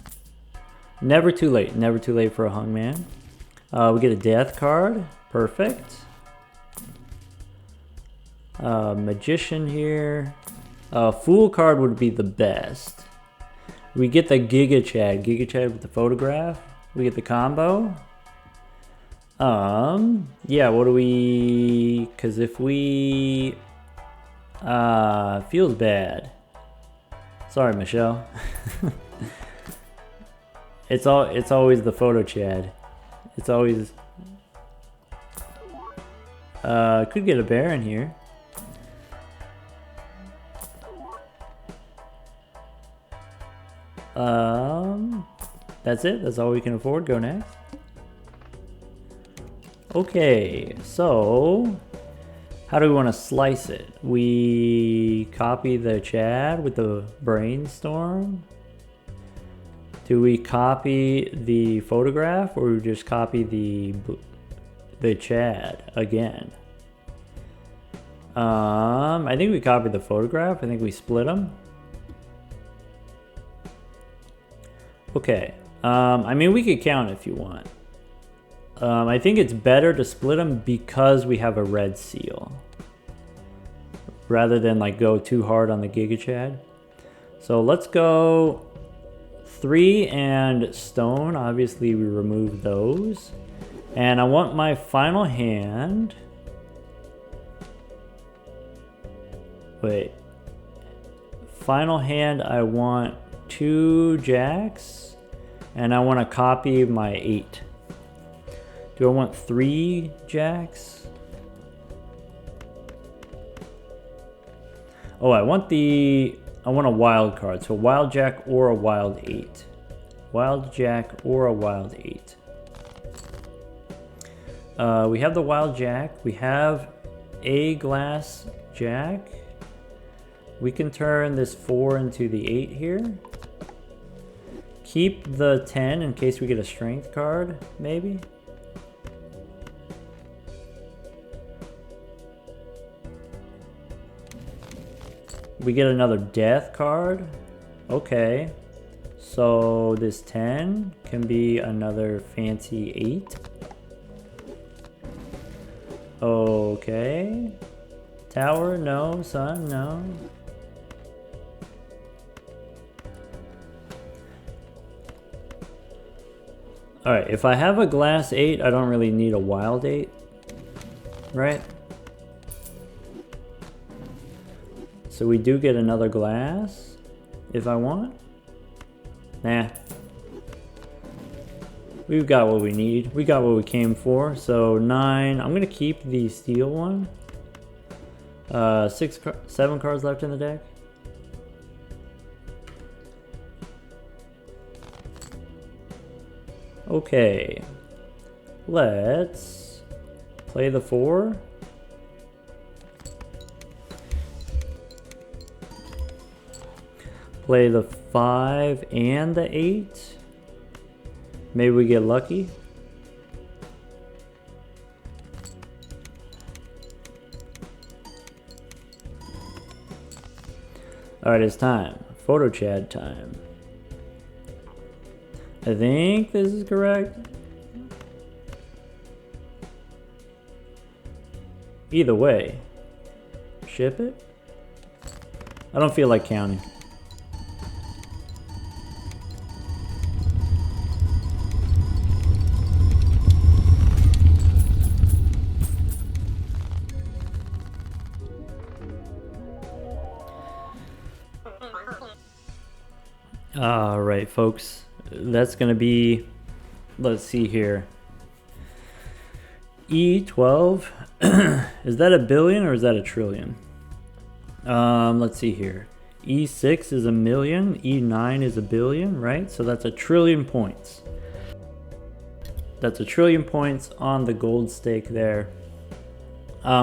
Never too late. Never too late for a hungman. We get a death card. Perfect. Magician here. Fool card would be the best. We get the Giga Chad. Giga Chad with the photograph. We get the combo. Yeah, what do we... Because if we... feels bad. Sorry, Michelle. It's always the photo Chad. It's always... could get a Baron here. That's it. That's all we can afford. Go next. Okay, so how do we want to slice it? We copy the Chad with the brainstorm. Do we copy the photograph, or we just copy the Chad again? I think we copied the photograph. I think we split them. Okay. I mean, we could count if you want. I think it's better to split them because we have a red seal, rather than like go too hard on the Giga Chad. So let's go 3 and stone. Obviously we remove those. And I want my final hand. Wait. Final hand, I want 2 jacks. And I want to copy my 8. Do I want 3 jacks? Oh, I want a wild card. So wild jack or a wild 8. Wild jack or a wild 8. We have the wild jack. We have a glass jack. We can turn this 4 into the 8 here. Keep the 10 in case we get a strength card, maybe. We get another death card. Okay. So this 10 can be another fancy 8. Okay. Tower, no. Sun, no. Alright, if I have a glass 8, I don't really need a wild 8. Right? So we do get another glass if I want. Nah. We've got what we need. We got what we came for. So 9. I'm going to keep the steel one. 7 cards left in the deck. Okay. Let's play the 4. Play the 5 and the 8. Maybe we get lucky. Alright, it's time. Photo Chad time. I think this is correct. Either way. Ship it? I don't feel like counting. Alright, folks. That's going to be, let's see here. E12. Is that a billion or is that a trillion? Let's see here. E6 is a million. E9 is a billion, right? So that's a trillion points. That's a trillion points on the gold stake there.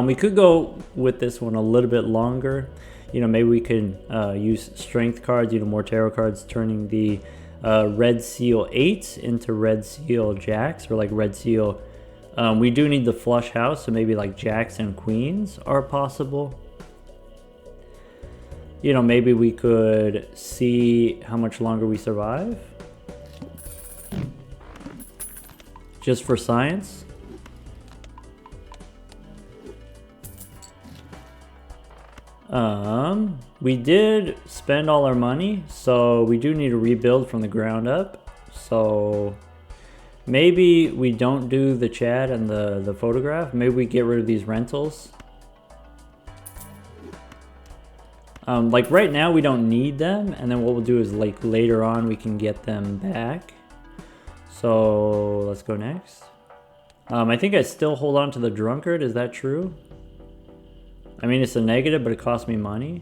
We could go with this one a little bit longer. You know, maybe we could use strength cards, you know, more tarot cards, turning the red seal 8s into red seal jacks, or like red seal. We do need the flush house, so maybe like jacks and queens are possible. You know, maybe we could see how much longer we survive. just for science. We did spend all our money, so we do need to rebuild from the ground up. So maybe we don't do the chat and the photograph. Maybe we get rid of these rentals. Like right now we don't need them, and then what we'll do is like later on we can get them back. So let's go next. I think I still hold on to the drunkard. Is that true? I mean, it's a negative, but it costs me money.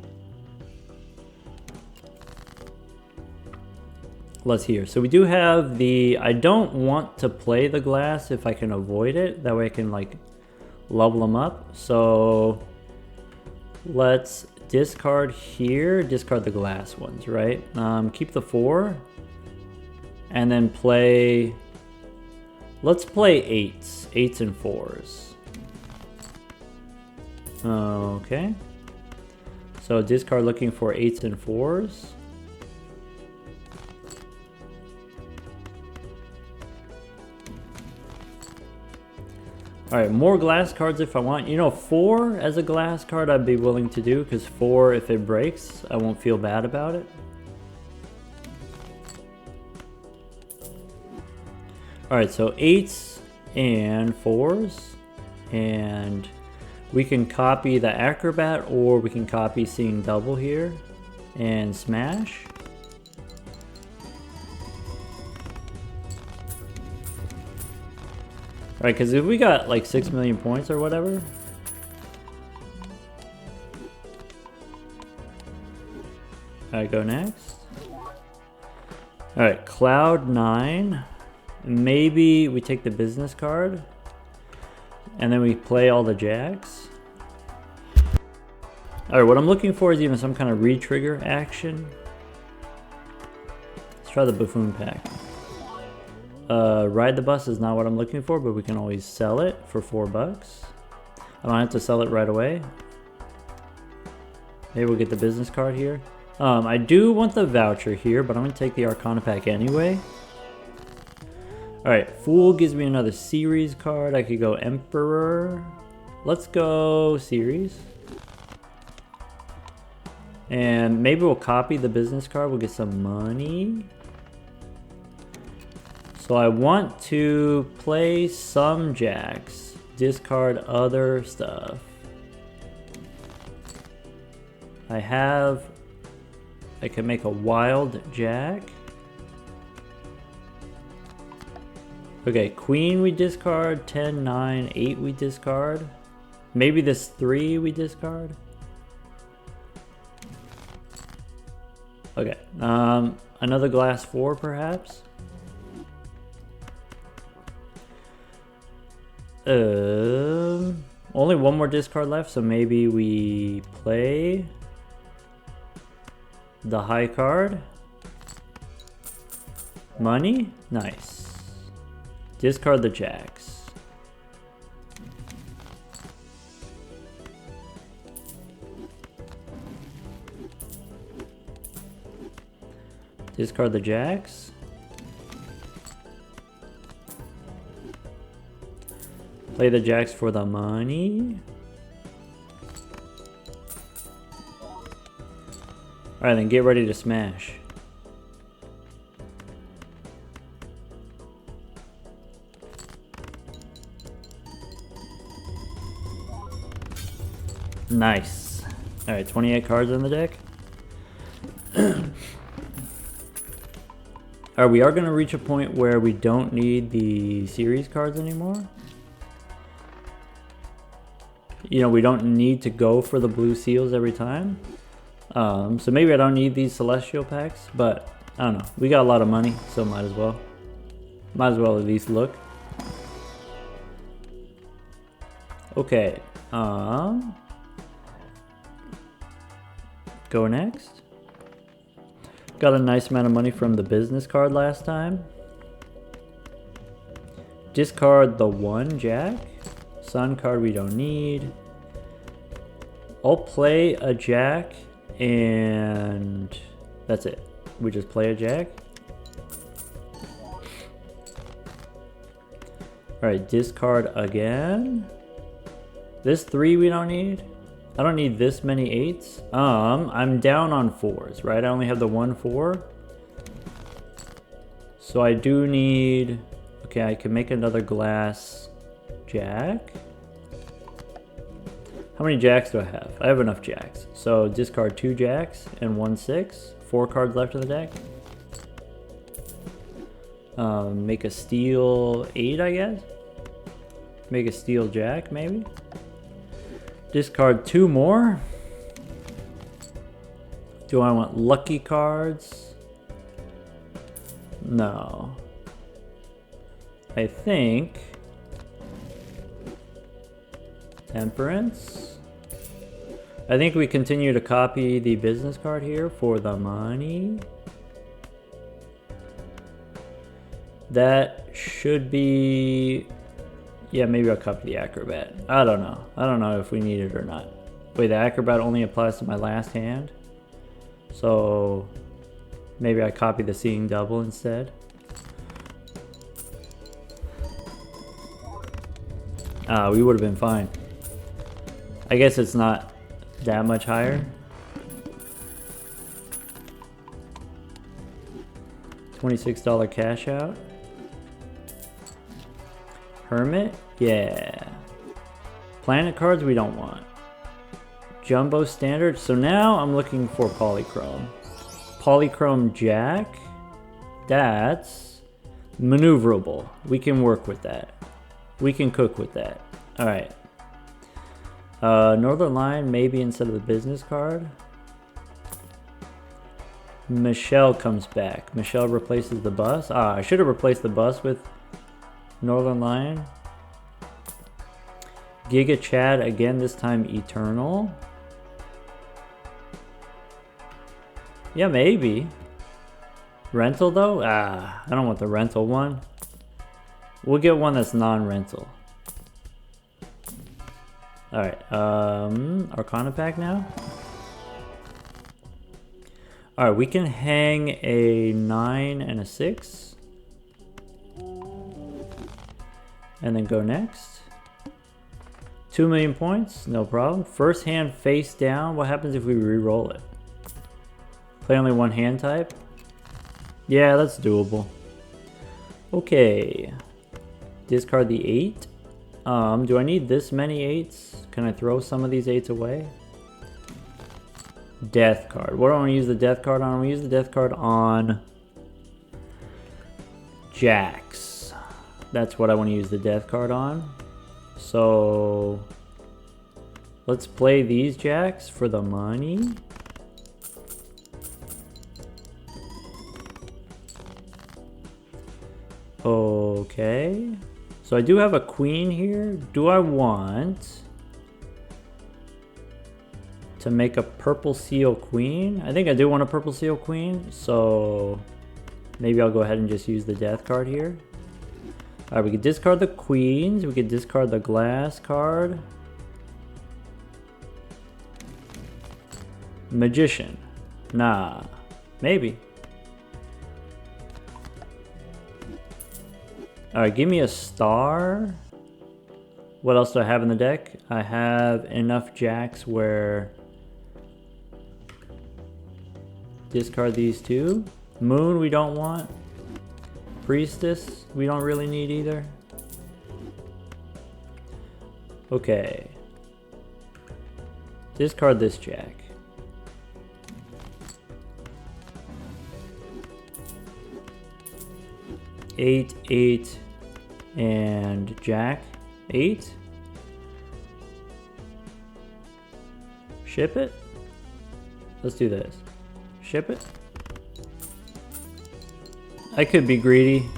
Let's hear. So we do have the... I don't want to play the glass if I can avoid it. That way I can like level them up. So let's discard here. Discard the glass ones, right? Keep the 4. And then play... Let's play 8s. 8s and 4s. Okay. So discard looking for 8s and 4s. Alright, more glass cards if I want. You know, 4 as a glass card I'd be willing to do, because 4, if it breaks, I won't feel bad about it. Alright, so 8s and 4s. And we can copy the acrobat, or we can copy seeing double here and smash. Right, because if we got like 6 million points or whatever. Alright, go next. Alright, Cloud 9. Maybe we take the business card. And then we play all the jacks. Alright, what I'm looking for is even some kind of re-trigger action. Let's try the buffoon pack. Ride the bus is not what I'm looking for, but we can always sell it for $4. I don't have to sell it right away. Maybe we'll get the business card here. I do want the voucher here, but I'm going to take the Arcana pack anyway. Alright, Fool gives me another series card. I could go Emperor. Let's go series. And maybe we'll copy the business card. We'll get some money. So I want to play some jacks. Discard other stuff. I can make a wild jack. Okay, queen we discard, 10, 9, 8 we discard. Maybe this 3 we discard. Okay, another glass 4 perhaps. Only one more discard left, so maybe we play the high card. Money? Nice. Discard the jacks. Discard the jacks. Play the jacks for the money. Alright, then get ready to smash. Nice. Alright, 28 cards in the deck. Alright, we are going to reach a point where we don't need the series cards anymore. You know, we don't need to go for the blue seals every time. So maybe I don't need these celestial packs, but I don't know. We got a lot of money, so might as well. Might as well at least look. Okay. Go next. Got a nice amount of money from the business card last time. Discard the 1 jack. Sun card we don't need. I'll play a jack and that's it. We just play a jack. Alright, discard again. This 3 we don't need. I don't need this many 8s. I'm down on 4s, right? I only have the 1 4. So I do need... Okay, I can make another glass jack. How many jacks do I have? I have enough jacks. So discard 2 jacks and 1 6. 4 cards left in the deck. Make a steel 8, I guess. Make a steel jack, maybe. Discard 2 more. Do I want lucky cards? No. I think Temperance. I think we continue to copy the business card here for the money. That should be... Yeah, maybe I'll copy the Acrobat. I don't know. I don't know if we need it or not. Wait, the Acrobat only applies to my last hand? So maybe I copy the Seeing Double instead. We would have been fine. I guess it's not that much higher. $26 cash out. Hermit? Yeah. Planet cards we don't want. Jumbo standard. So now I'm looking for polychrome. Polychrome jack. That's maneuverable. We can work with that. We can cook with that. Alright. Northern Line maybe instead of the business card. Michelle comes back. Michelle replaces the bus. I should have replaced the bus with Northern Line. Giga Chad again, this time Eternal. Yeah, maybe. Rental though? I don't want the rental one. We'll get one that's non-rental. Alright, Arcana pack now. Alright, we can hang a 9 and a 6. And then go next. 2 million points, no problem. First hand face down, what happens if we re-roll it? Play only one hand type? Yeah, that's doable. Okay. Discard the 8. Do I need this many 8s? Can I throw some of these 8s away? Death card. What do I want to use the death card on? I'm going to use the death card on jacks. That's what I want to use the death card on. So let's play these jacks for the money. Okay. So I do have a queen here. Do I want to make a purple seal queen? I think I do want a purple seal queen. So maybe I'll go ahead and just use the death card here. Alright, we could discard the queens. We could discard the glass card. Magician. Nah. Maybe. Alright, give me a star. What else do I have in the deck? I have enough jacks where... Discard these two. Moon we don't want. Priestess we don't really need either. Okay. Discard this jack. Eight, 8, and jack. 8. Ship it? Let's do this. Ship it? I could be greedy,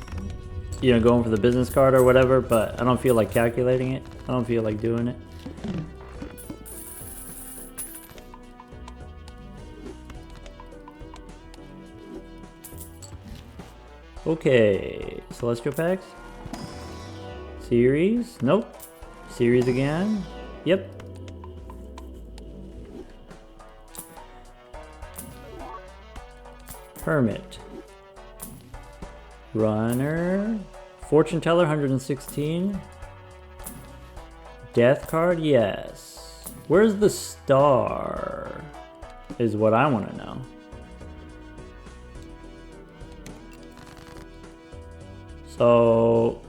you know, going for the business card or whatever, but I don't feel like calculating it. I don't feel like doing it. Okay, Celestial Packs. Series? Nope. Series again? Yep. Hermit. Runner. Fortune Teller 116. Death card, yes. Where's the star? Is what I want to know. So,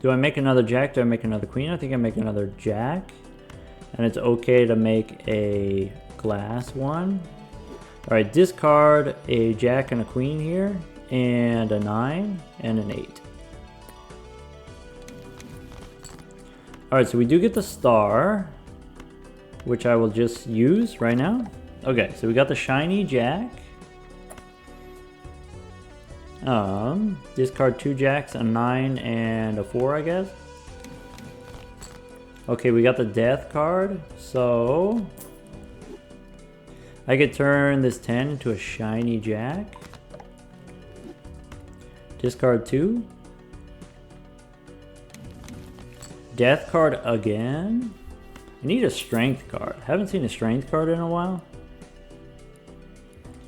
do I make another jack? Do I make another queen? I think I make another jack. And it's okay to make a glass one. Alright, discard a jack and a queen here. And a 9 and an 8. Alright, so we do get the star, which I will just use right now. Okay, so we got the shiny jack. Discard 2 jacks, a 9 and a 4, I guess. Okay, we got the death card, so I could turn this 10 into a shiny jack. Discard 2. Death card again. I need a strength card. Haven't seen a strength card in a while.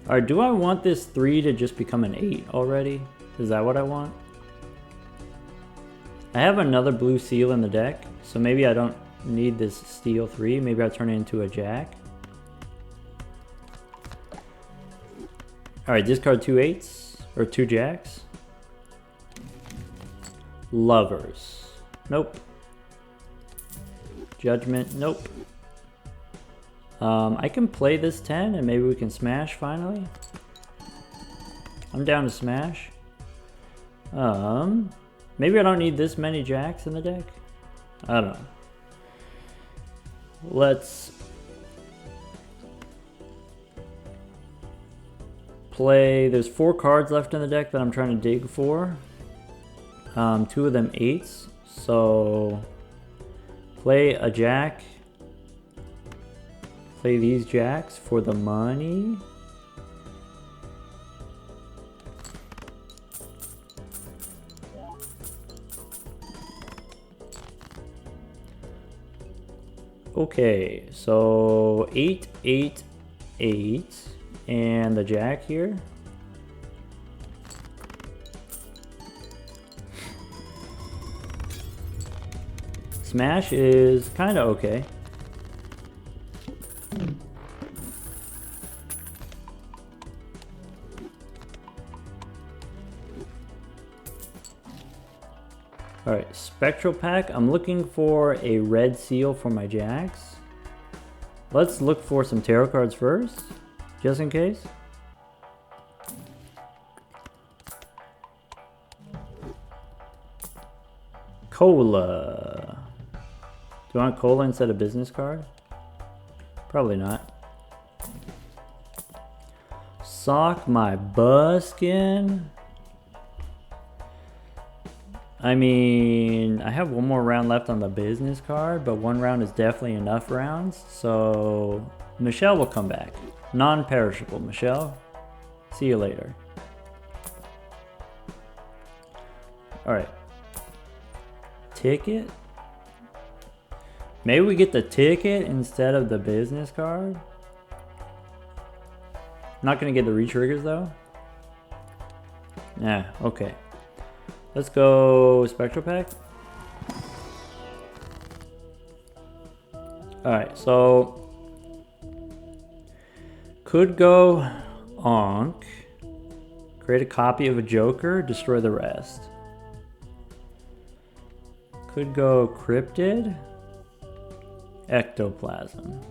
Alright, do I want this 3 to just become an 8 already? Is that what I want? I have another blue seal in the deck, so maybe I don't need this steel 3. Maybe I'll turn it into a jack. Alright, discard 2 8s, or 2 jacks. Lovers. Nope. Judgment, nope. I can play this 10 and maybe we can smash finally. I'm down to smash. Maybe I don't need this many jacks in the deck. I don't know. Let's play. There's 4 cards left in the deck that I'm trying to dig for. 2 of them 8s. So play a jack. Play these jacks for the money. Okay, so 8, 8, 8, and the jack here. Smash is kind of okay. Alright, Spectral Pack. I'm looking for a red seal for my jacks. Let's look for some tarot cards first, just in case. Cola. Do I want cola instead of business card? Probably not. Sock my buskin. I mean, I have one more round left on the business card, but 1 round is definitely enough rounds. So Michelle will come back. Non-perishable, Michelle. See you later. Alright. Ticket? Maybe we get the ticket instead of the business card. Not gonna get the re-triggers though. Yeah, okay. Let's go Spectral Pack. Alright, so could go Onk, create a copy of a Joker, destroy the rest. Could go Cryptid, Ectoplasm.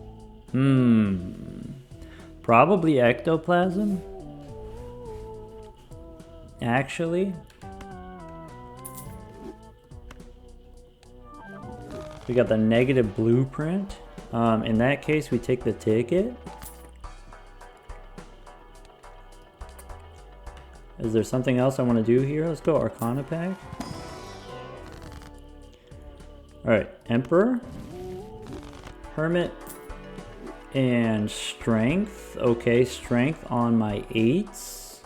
Probably Ectoplasm. Actually. We got the negative blueprint. In that case, we take the ticket. Is there something else I want to do here? Let's go Arcana Pack. Alright, Emperor. Hermit. And Strength. Okay, Strength on my 8s.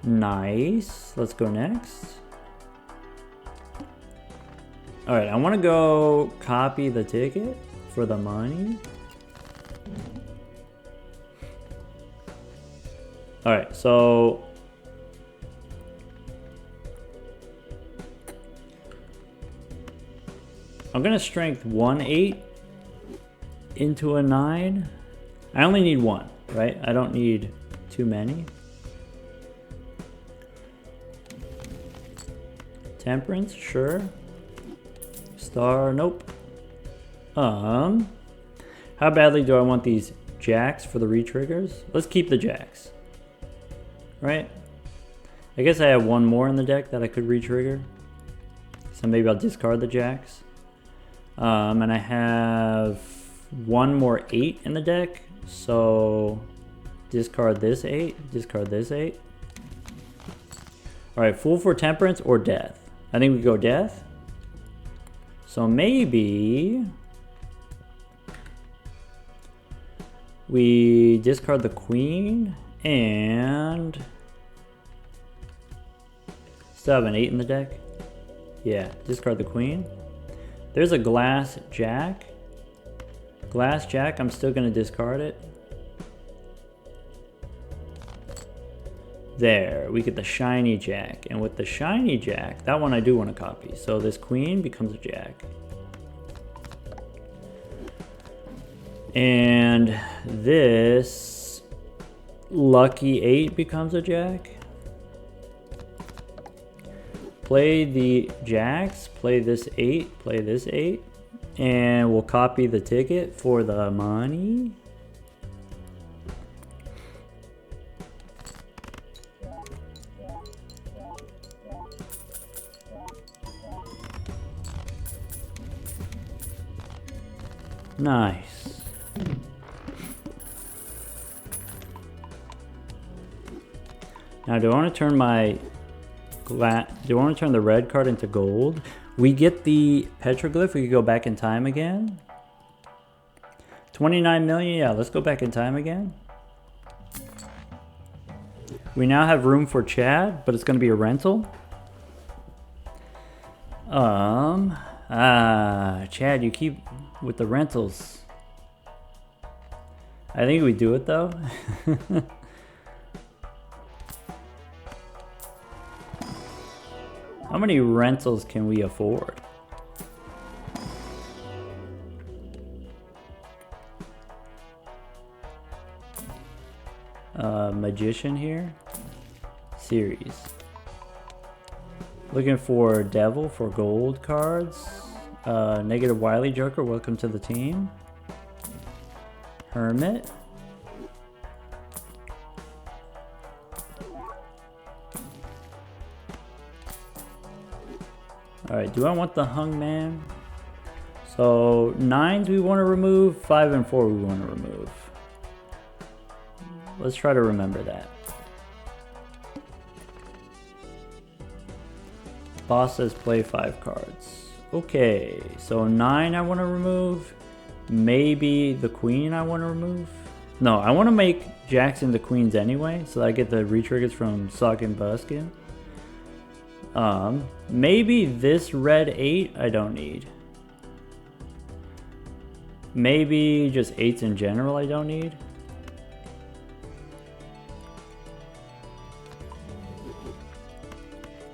Nice. Let's go next. Alright, I want to go copy the ticket for the money. Alright, so I'm gonna strength 1/8 into a 9. I only need 1, right? I don't need too many. Temperance, sure. Star, nope. How badly do I want these jacks for the retriggers? Let's keep the jacks. Right? I guess I have one more in the deck that I could retrigger. So maybe I'll discard the jacks. And I have one more 8 in the deck. So discard this 8, discard this 8. Alright, Fool for Temperance or Death. I think we go Death. So maybe we discard the Queen and still have an 8 in the deck. Yeah, discard the Queen. There's a Glass Jack. Glass Jack, I'm still going to discard it. There, we get the Shiny Jack. And with the Shiny Jack, that one I do want to copy. So this Queen becomes a Jack. And this Lucky 8 becomes a Jack. Play the Jacks, play this 8, play this 8. And we'll copy the ticket for the money. Nice. Now, do I want to turn my do I want to turn the red card into gold? We get the petroglyph. We could go back in time again. 29 million. Yeah, let's go back in time again. We now have room for Chad, but it's going to be a rental. Chad, you keep with the rentals. I think we do it though. How many rentals can we afford? Magician here. Series. Looking for Devil for gold cards. Negative Wily Joker, welcome to the team. Hermit. Alright, do I want the Hung Man? So 9s we want to remove, 5 and 4 we want to remove. Let's try to remember that. Boss says play 5 cards. Okay, so 9 I want to remove. Maybe the Queen I want to remove. No, I want to make Jacks into Queens anyway, so that I get the retriggers from Sock and Buskin. Maybe this red 8 I don't need. Maybe just 8s in general I don't need.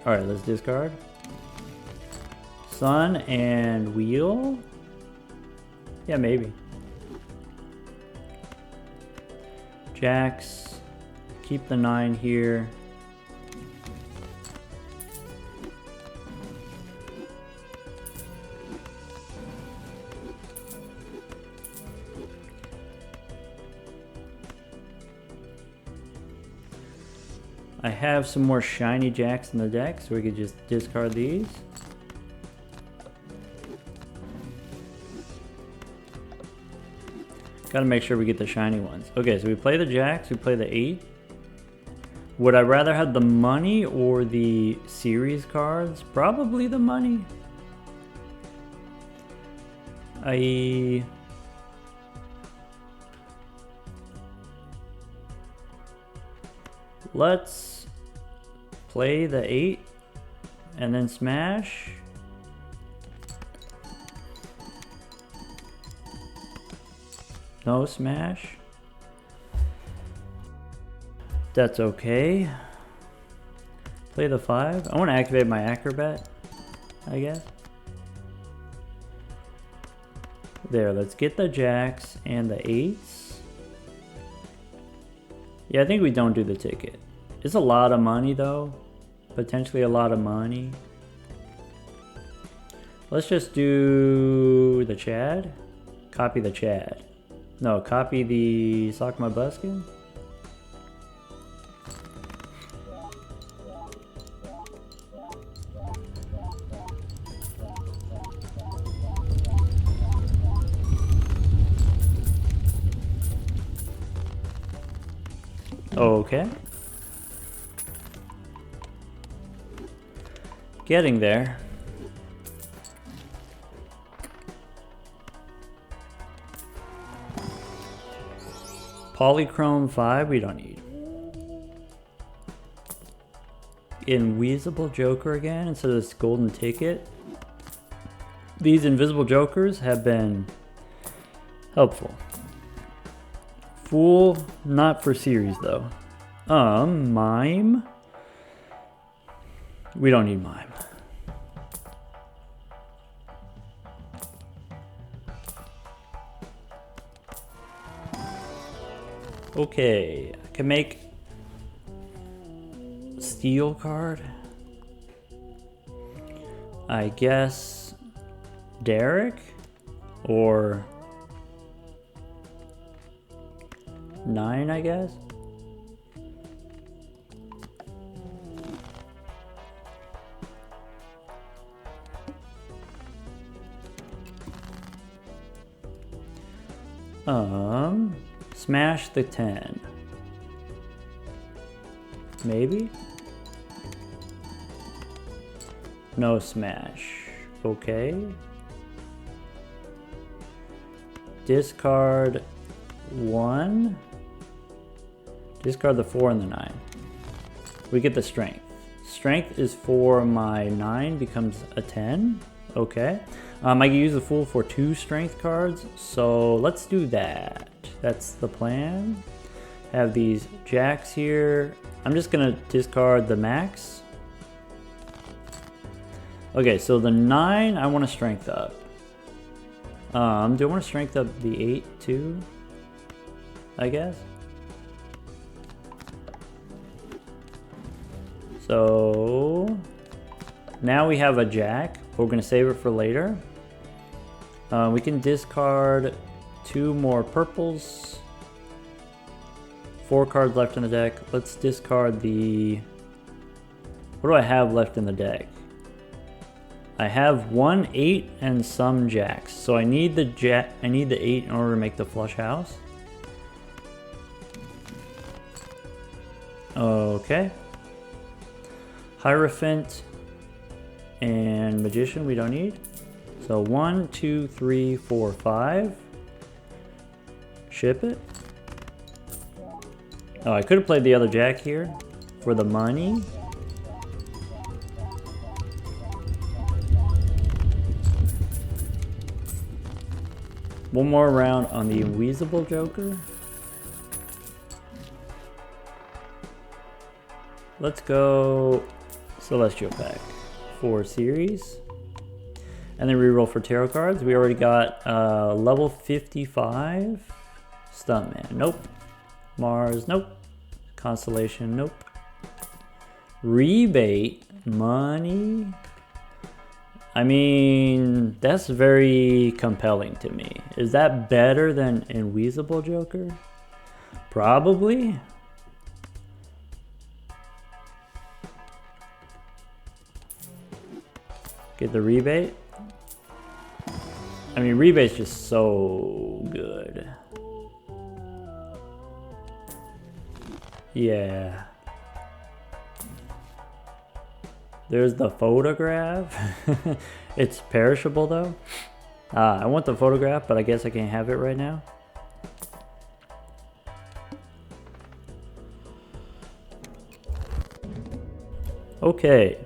Alright, let's discard. Sun and Wheel? Yeah, maybe. Jacks. Keep the 9 here. I have some more shiny jacks in the deck, so we could just discard these. Gotta make sure we get the shiny ones. Okay, so we play the jacks, we play the 8. Would I rather have the money or the series cards? Probably the money. Let's play the 8 and then smash. No smash. That's okay. Play the 5. I want to activate my acrobat, I guess. There, let's get the jacks and the 8s. Yeah, I think we don't do the ticket. It's a lot of money though. Potentially a lot of money. Let's just do the Chad. Copy the Chad. No, copy the Sockma Buskin. Okay. Getting there. Polychrome 5, we don't need. Invisible Joker again instead of this golden ticket. These invisible jokers have been helpful. Fool, not for series though. Mime. We don't need mime. Okay, I can make steel card. I guess Derek or 9, I guess. Smash the 10. Maybe? No smash. Okay. Discard 1. Discard the 4 and the 9. We get the strength. Strength is for my 9 becomes a 10. Okay. I can use the Fool for 2 strength cards, so let's do that. That's the plan. Have these jacks here. I'm just gonna discard the max. Okay, so the 9 I want to strength up. Do I want to strength up the 8 too? I guess. So now we have a jack. We're gonna save it for later. We can discard 2 more purples. 4 cards left in the deck. Let's discard the... What do I have left in the deck? I have 1 8 and some jacks. So I need the jack. I need the 8 in order to make the flush house. Okay. Hierophant and Magician we don't need. So 1, 2, 3, 4, 5. Ship it. Oh, I could have played the other jack here for the money. One more round on the Invisible Joker. Let's go Celestial Pack for series. And then reroll for tarot cards. We already got level 55. Stuntman, nope. Mars, nope. Constellation, nope. Rebate, money. I mean, that's very compelling to me. Is that better than Invisible Joker? Probably. Get the rebate. I mean, rebate's just so good. Yeah. There's the photograph. It's perishable though. I want the photograph, but I guess I can't have it right now. Okay.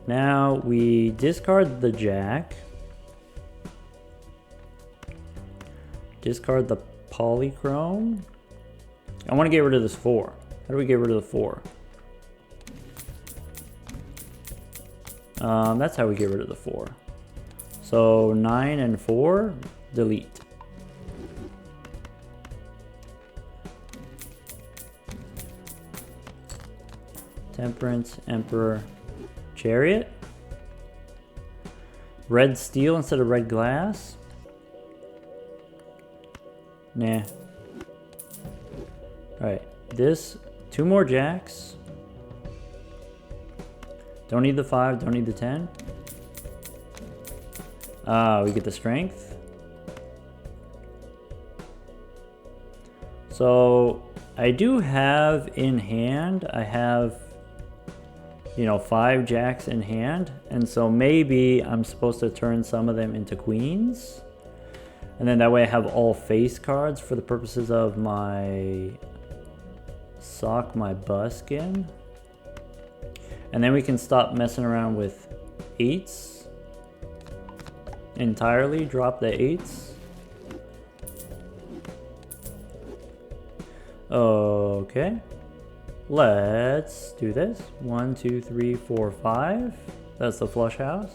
Now we discard the jack. Discard the polychrome. I want to get rid of this 4. How do we get rid of the 4? That's how we get rid of the 4. So 9 and 4. delete. Temperance, Emperor, Chariot. Red steel instead of red glass. Nah. Alright, this, 2 more jacks. Don't need the 5, don't need the 10. We get the strength. So, I do have in hand, I have, you know, 5 jacks in hand. And so maybe I'm supposed to turn some of them into queens. And then that way I have all face cards for the purposes of my sock, my buskin. And then we can stop messing around with 8s entirely, drop the 8s. Okay, let's do this. 1, 2, 3, 4, 5. That's the flush house.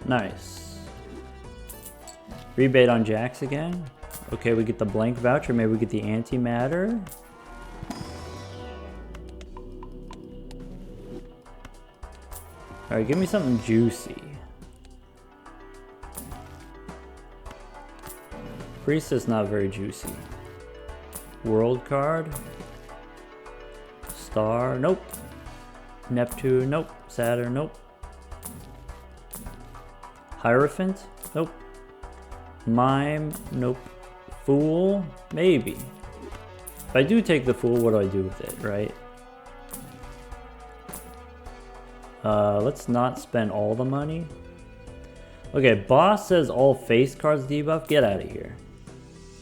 Nice. Rebate on jacks again. Okay, we get the blank voucher. Maybe we get the antimatter. Alright, give me something juicy. Priestess, not very juicy. World card. Star, nope. Neptune, nope. Saturn, nope. Hierophant, nope. Mime, nope. Fool, maybe. If I do take the Fool, what do I do with it, right? Let's not spend all the money. Okay, boss says all face cards debuff. Get out of here.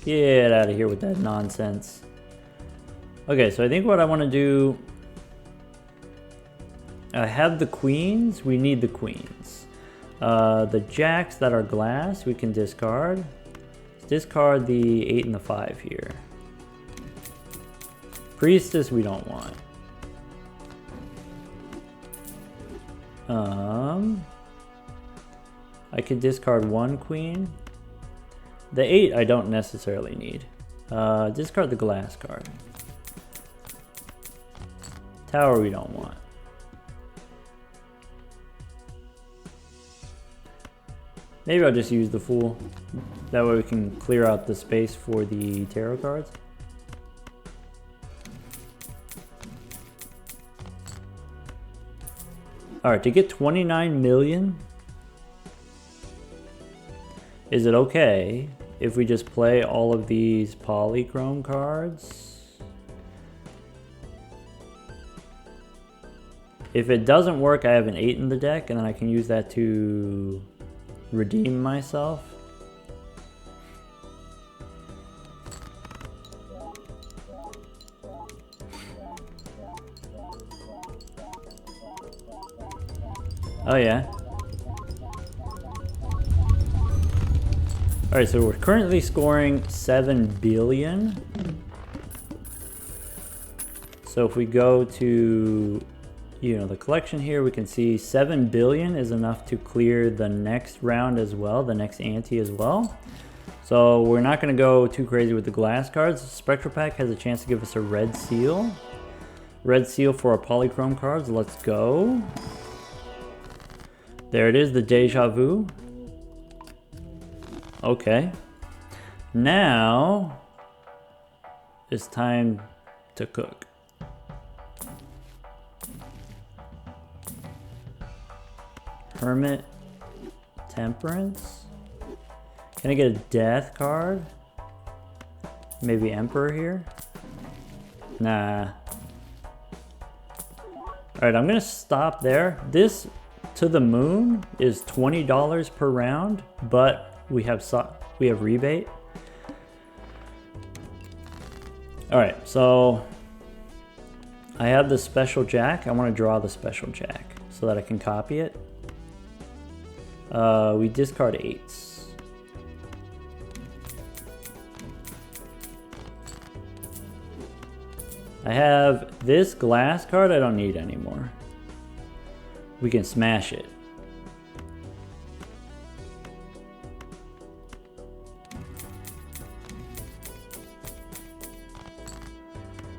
Get out of here with that nonsense. Okay, so I think what I want to do... I have the queens. We need the queens. The jacks that are glass, we can discard. Discard the 8 and the 5 here. Priestess, we don't want. I can discard 1 queen. The 8 I don't necessarily need. Discard the glass card. Tower we don't want. Maybe I'll just use the Fool. That way we can clear out the space for the tarot cards. Alright, to get 29 million, is it okay if we just play all of these polychrome cards? If it doesn't work, I have an 8 in the deck, and then I can use that to redeem myself. Oh yeah. Alright, so we're currently scoring 7 billion. So if we go to, you know, the collection here, we can see 7 billion is enough to clear the next round as well, the next ante as well. So we're not going to go too crazy with the glass cards. Spectral Pack has a chance to give us a red seal. Red seal for our polychrome cards. Let's go. There it is, the Deja Vu. Okay. Now it's time to cook. Hermit, Temperance. Can I get a death card? Maybe Emperor here? Nah. Alright, I'm gonna stop there. This to the moon is $20 per round, but we have rebate. Alright, so I have the special jack. I want to draw the special jack. so that I can copy it. We discard 8s. I have this glass card I don't need anymore. We can smash it.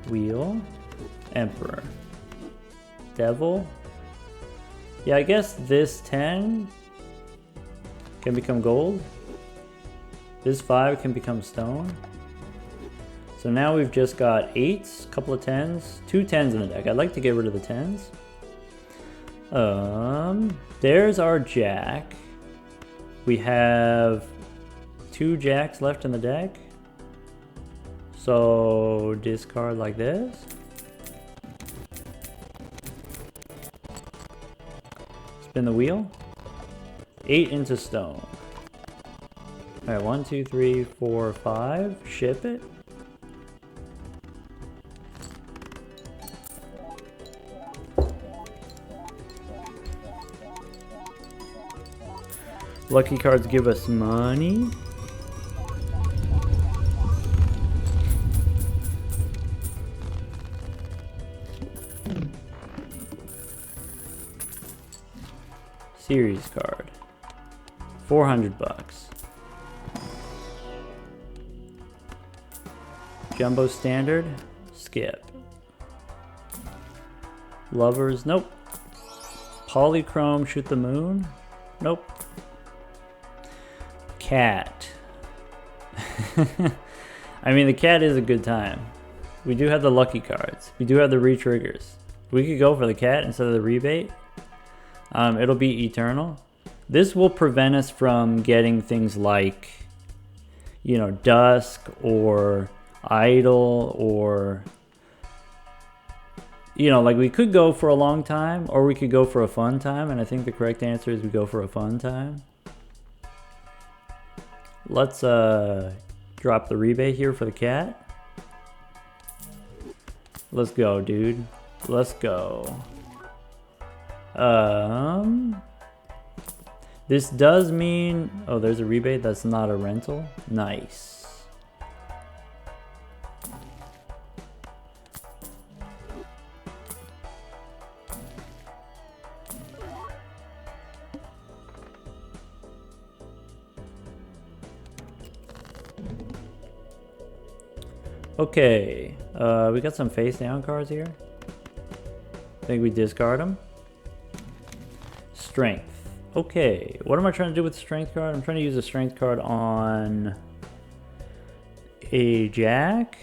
Wheel, Emperor, Devil. Yeah, I guess this 10 can become gold. This 5 can become stone. So now we've just got 8s, couple of 10s, 2 10s in the deck. I'd like to get rid of the 10s. There's our jack. We have 2 jacks left in the deck. So discard like this. Spin the wheel. 8 into stone. Alright, 1, 2, 3, 4, 5. Ship it. Lucky cards give us money. Series card. 400 bucks. Jumbo standard. Skip. Lovers. Nope. Polychrome. Shoot the moon. Nope. Cat. I mean, the cat is a good time. We do have the lucky cards. We do have the re-triggers. We could go for the cat instead of the rebate. It'll be eternal. This will prevent us from getting things like, you know, dusk or idle, or, you know, like we could go for a long time or we could go for a fun time. And I think the correct answer is we go for a fun time. Let's drop the rebate here for the cat. Let's go, dude. Let's go. This does mean, oh, there's a rebate. That's not a rental. Nice. Okay, we got some face down cards here. I think we discard them. Strength. Okay, what am I trying to do with the strength card? I'm trying to use a strength card on a jack.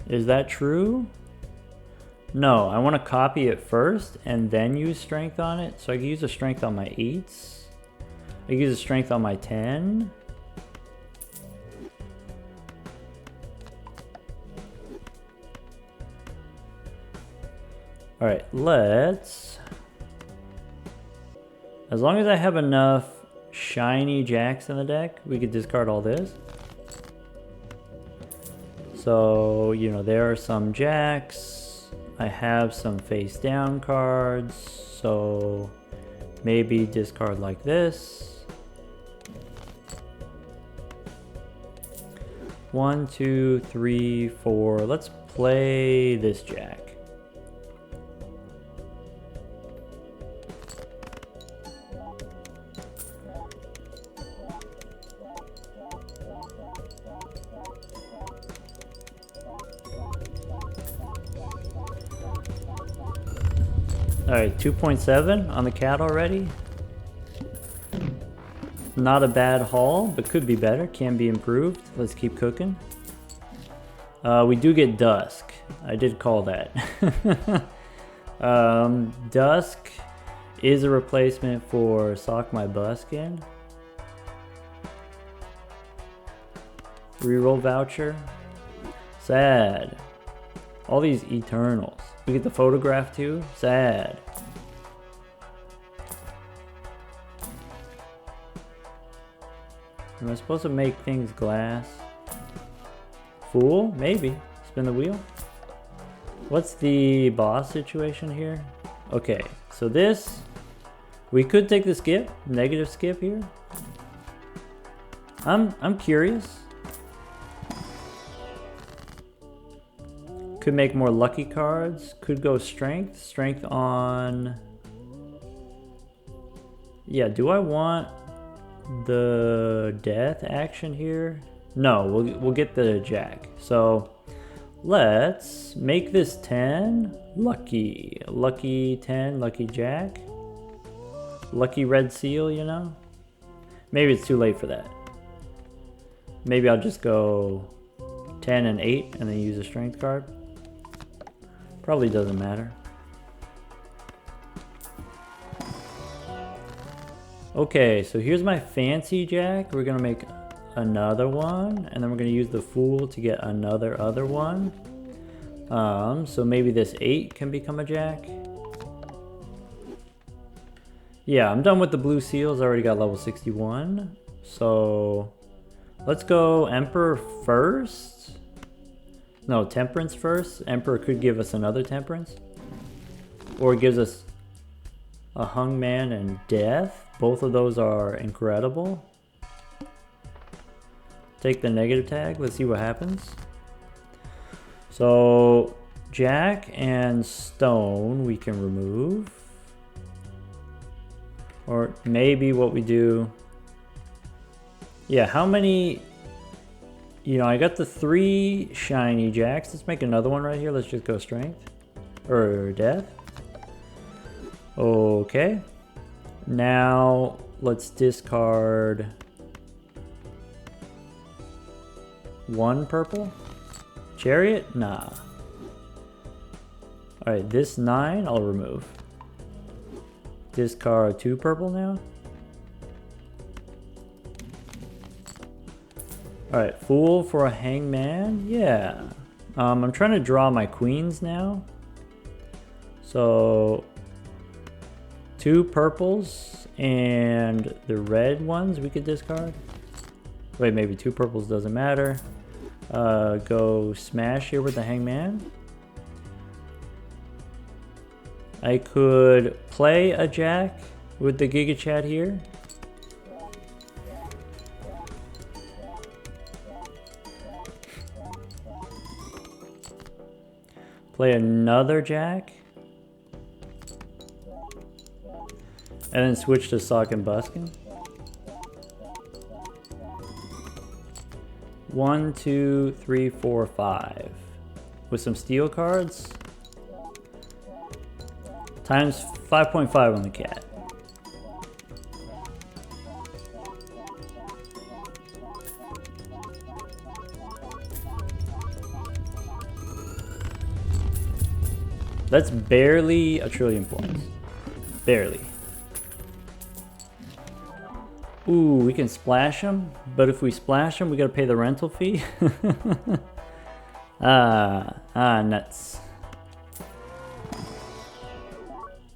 Is that true? No, I want to copy it first and then use strength on it. So I can use a strength on my 8s. I can use a strength on my 10. All right, let's, as long as I have enough shiny jacks in the deck, we could discard all this. So, you know, there are some jacks. I have some face down cards. So maybe discard like this. 1, 2, 3, 4. Let's play this jack. Alright, 2.7 on the cat already. Not a bad haul, but could be better. Can be improved. Let's keep cooking. We do get dusk. I did call that. Dusk is a replacement for Sock My Buskin. Reroll voucher. Sad. All these Eternals. We get the photograph too. Sad. Am I supposed to make things glass? Fool? Maybe. Spin the wheel. What's the boss situation here? Okay, so this We could take the skip, negative skip here. I'm curious. Could make more lucky cards. Could go strength. Strength on... Yeah, do I want the death action here? No, we'll get the jack. So let's make this 10. Lucky. Lucky 10, lucky jack. Lucky red seal, you know? Maybe it's too late for that. Maybe I'll just go 10 and 8 and then use a strength card. Probably doesn't matter. Okay, so here's my fancy jack. We're gonna make another one, and then we're gonna use the fool to get another other one. So maybe this 8 can become a jack. Yeah, I'm done with the blue seals. I already got level 61. So let's go Emperor first. No, Temperance first. Emperor could give us another Temperance. Or it gives us a Hangman and Death. Both of those are incredible. Take the negative tag. Let's see what happens. So Jack and Stone we can remove. Or maybe what we do... Yeah, how many... You know, I got the 3 shiny jacks. Let's make another one right here. Let's just go strength. Or death. Okay. Now, let's discard 1 purple. Chariot? Nah. Alright, this 9 I'll remove. Discard 2 purple now. Alright, Fool for a Hangman. Yeah. I'm trying to draw my queens now. So 2 purples and the red ones we could discard. Wait, maybe 2 purples doesn't matter. Go smash here with the Hangman. I could play a jack with the Giga Chat here. Play another jack. And then switch to Sock and Buskin. 1, 2, 3, 4, 5. With some steel cards. Times 5.5 on the cat. That's barely a trillion points. Barely. Ooh, we can splash them, but if we splash them, we gotta pay the rental fee. Nuts.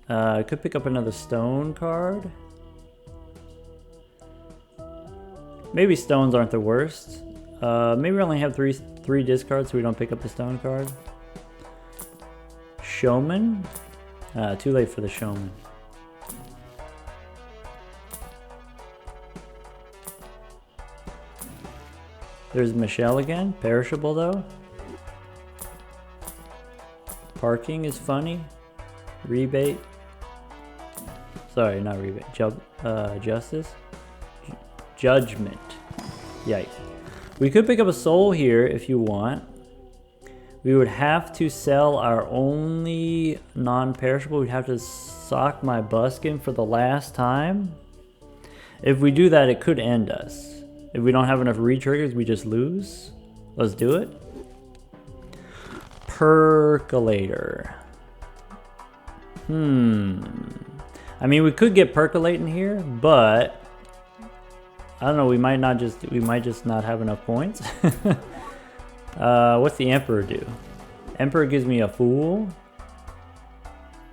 I could pick up another stone card. Maybe stones aren't the worst. Maybe we only have three discards so we don't pick up the stone card. Showman? Too late for the Showman. There's Michelle again. Perishable though. Parking is funny. Rebate. Sorry, not rebate. Justice. Judgment. Yikes. We could pick up a soul here if you want. We would have to sell our only non-perishable. We'd have to sock my buskin for the last time. If we do that, it could end us. If we don't have enough re-triggers, we just lose. Let's do it. Percolator. I mean, we could get percolate in here, but I don't know. We might just not have enough points. What's the Emperor do? Emperor gives me a Fool.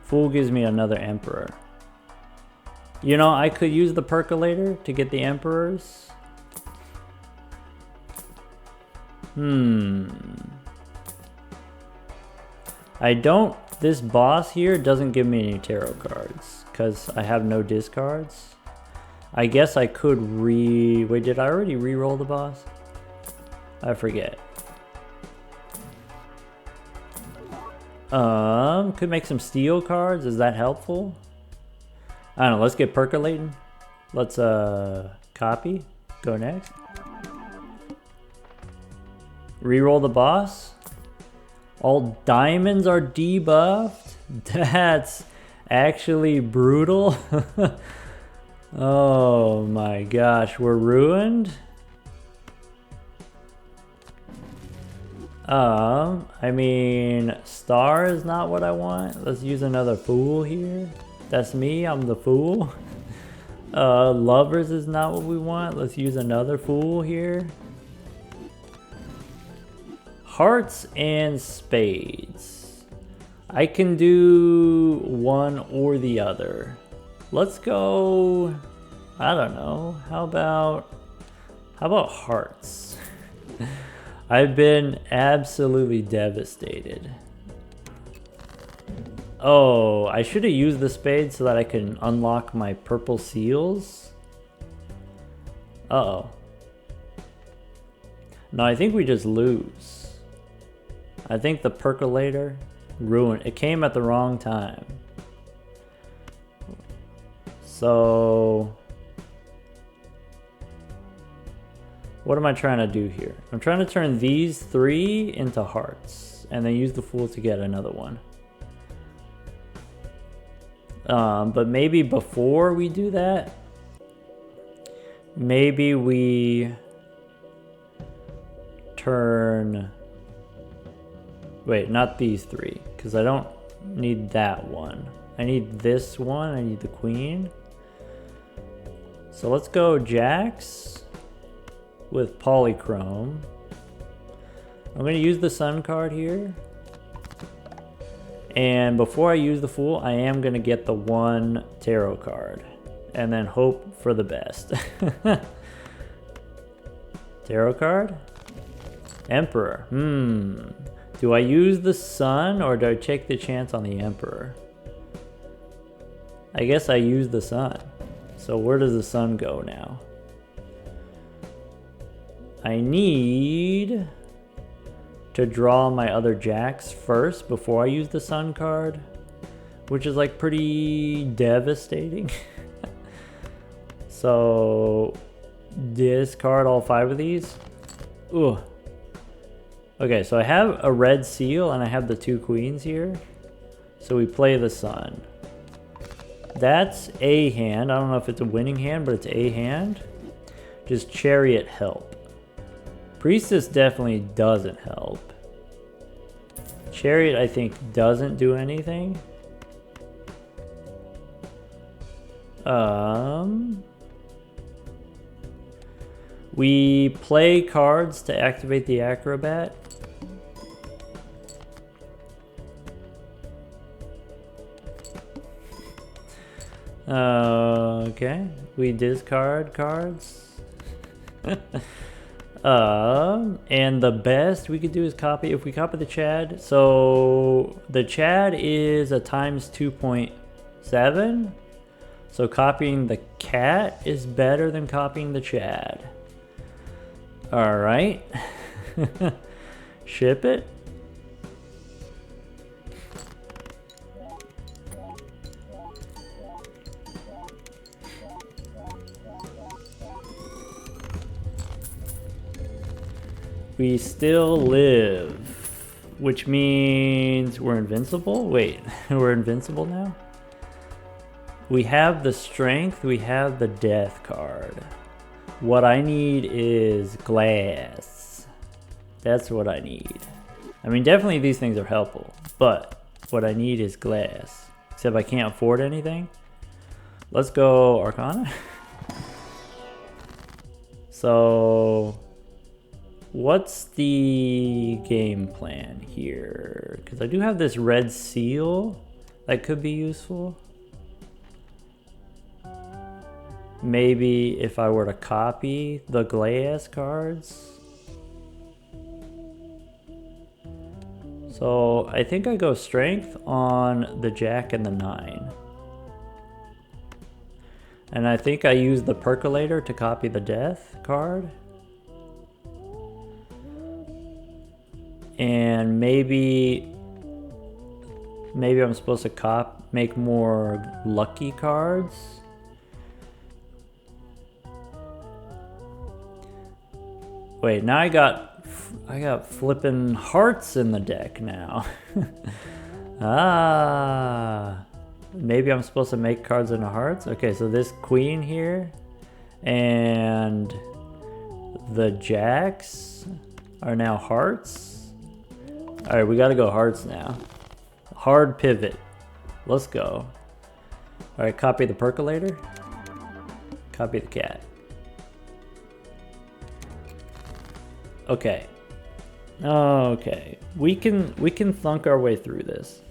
Fool gives me another Emperor. You know, I could use the Percolator to get the Emperors. I don't this boss here doesn't give me any tarot cards because I have no discards. I guess I could wait, did I already re-roll the boss? I forget. Could make some steel cards. Is that helpful? I don't know. Let's get percolating. Let's copy. Go next. Reroll the boss. All diamonds are debuffed. That's actually brutal. Oh my gosh, we're ruined. I mean, star is not what I want. Let's use another fool here. That's me, I'm the fool. Lovers is not what we want. Let's use another fool here. Hearts and spades. I can do one or the other. Let's go, I don't know, how about hearts? I've been absolutely devastated. Oh, I should have used the spade so that I can unlock my purple seals. Uh-oh. No, I think we just lose. I think the percolator ruined. It came at the wrong time. So what am I trying to do here? I'm trying to turn these three into hearts and then use the fool to get another one. But maybe before we do that, maybe we turn, wait, not these three, because I don't need that one. I need this one, I need the queen. So let's go jacks with polychrome. I'm going to use the sun card here. And before I use the fool, I am going to get the one tarot card. And then hope for the best. Tarot card? Emperor. Do I use the sun or do I take the chance on the emperor? I guess I use the sun. So where does the sun go now? I need to draw my other jacks first before I use the sun card, which is like pretty devastating. So discard all 5 of these. Ooh. Okay, so I have a red seal and I have the 2 queens here. So we play the sun. That's a hand. I don't know if it's a winning hand, but it's a hand. Just chariot help. Priestess definitely doesn't help. Chariot, I think, doesn't do anything. We play cards to activate the acrobat. Okay, we discard cards. And the best we could do is copy. If we copy the Chad, so the Chad is a times 2.7. So copying the cat is better than copying the Chad. All right. Ship it. We still live, which means we're invincible. Wait, we're invincible now? We have the strength, we have the death card. What I need is glass. That's what I need. I mean, definitely these things are helpful, but what I need is glass. Except I can't afford anything. Let's go Arcana. So what's the game plan here? Because I do have this red seal that could be useful. Maybe if I were to copy the glass cards. So So I think I go strength on the jack and the 9. And I think I use the percolator to copy the death card. And maybe I'm supposed to make more lucky cards. Wait, now I got flippin' hearts in the deck now. Ah, maybe I'm supposed to make cards into hearts. Okay, so this queen here and the jacks are now hearts. All right, we gotta go hearts now. Hard pivot. Let's go. All right, copy the percolator. Copy the cat. Okay. Okay. We can thunk our way through this.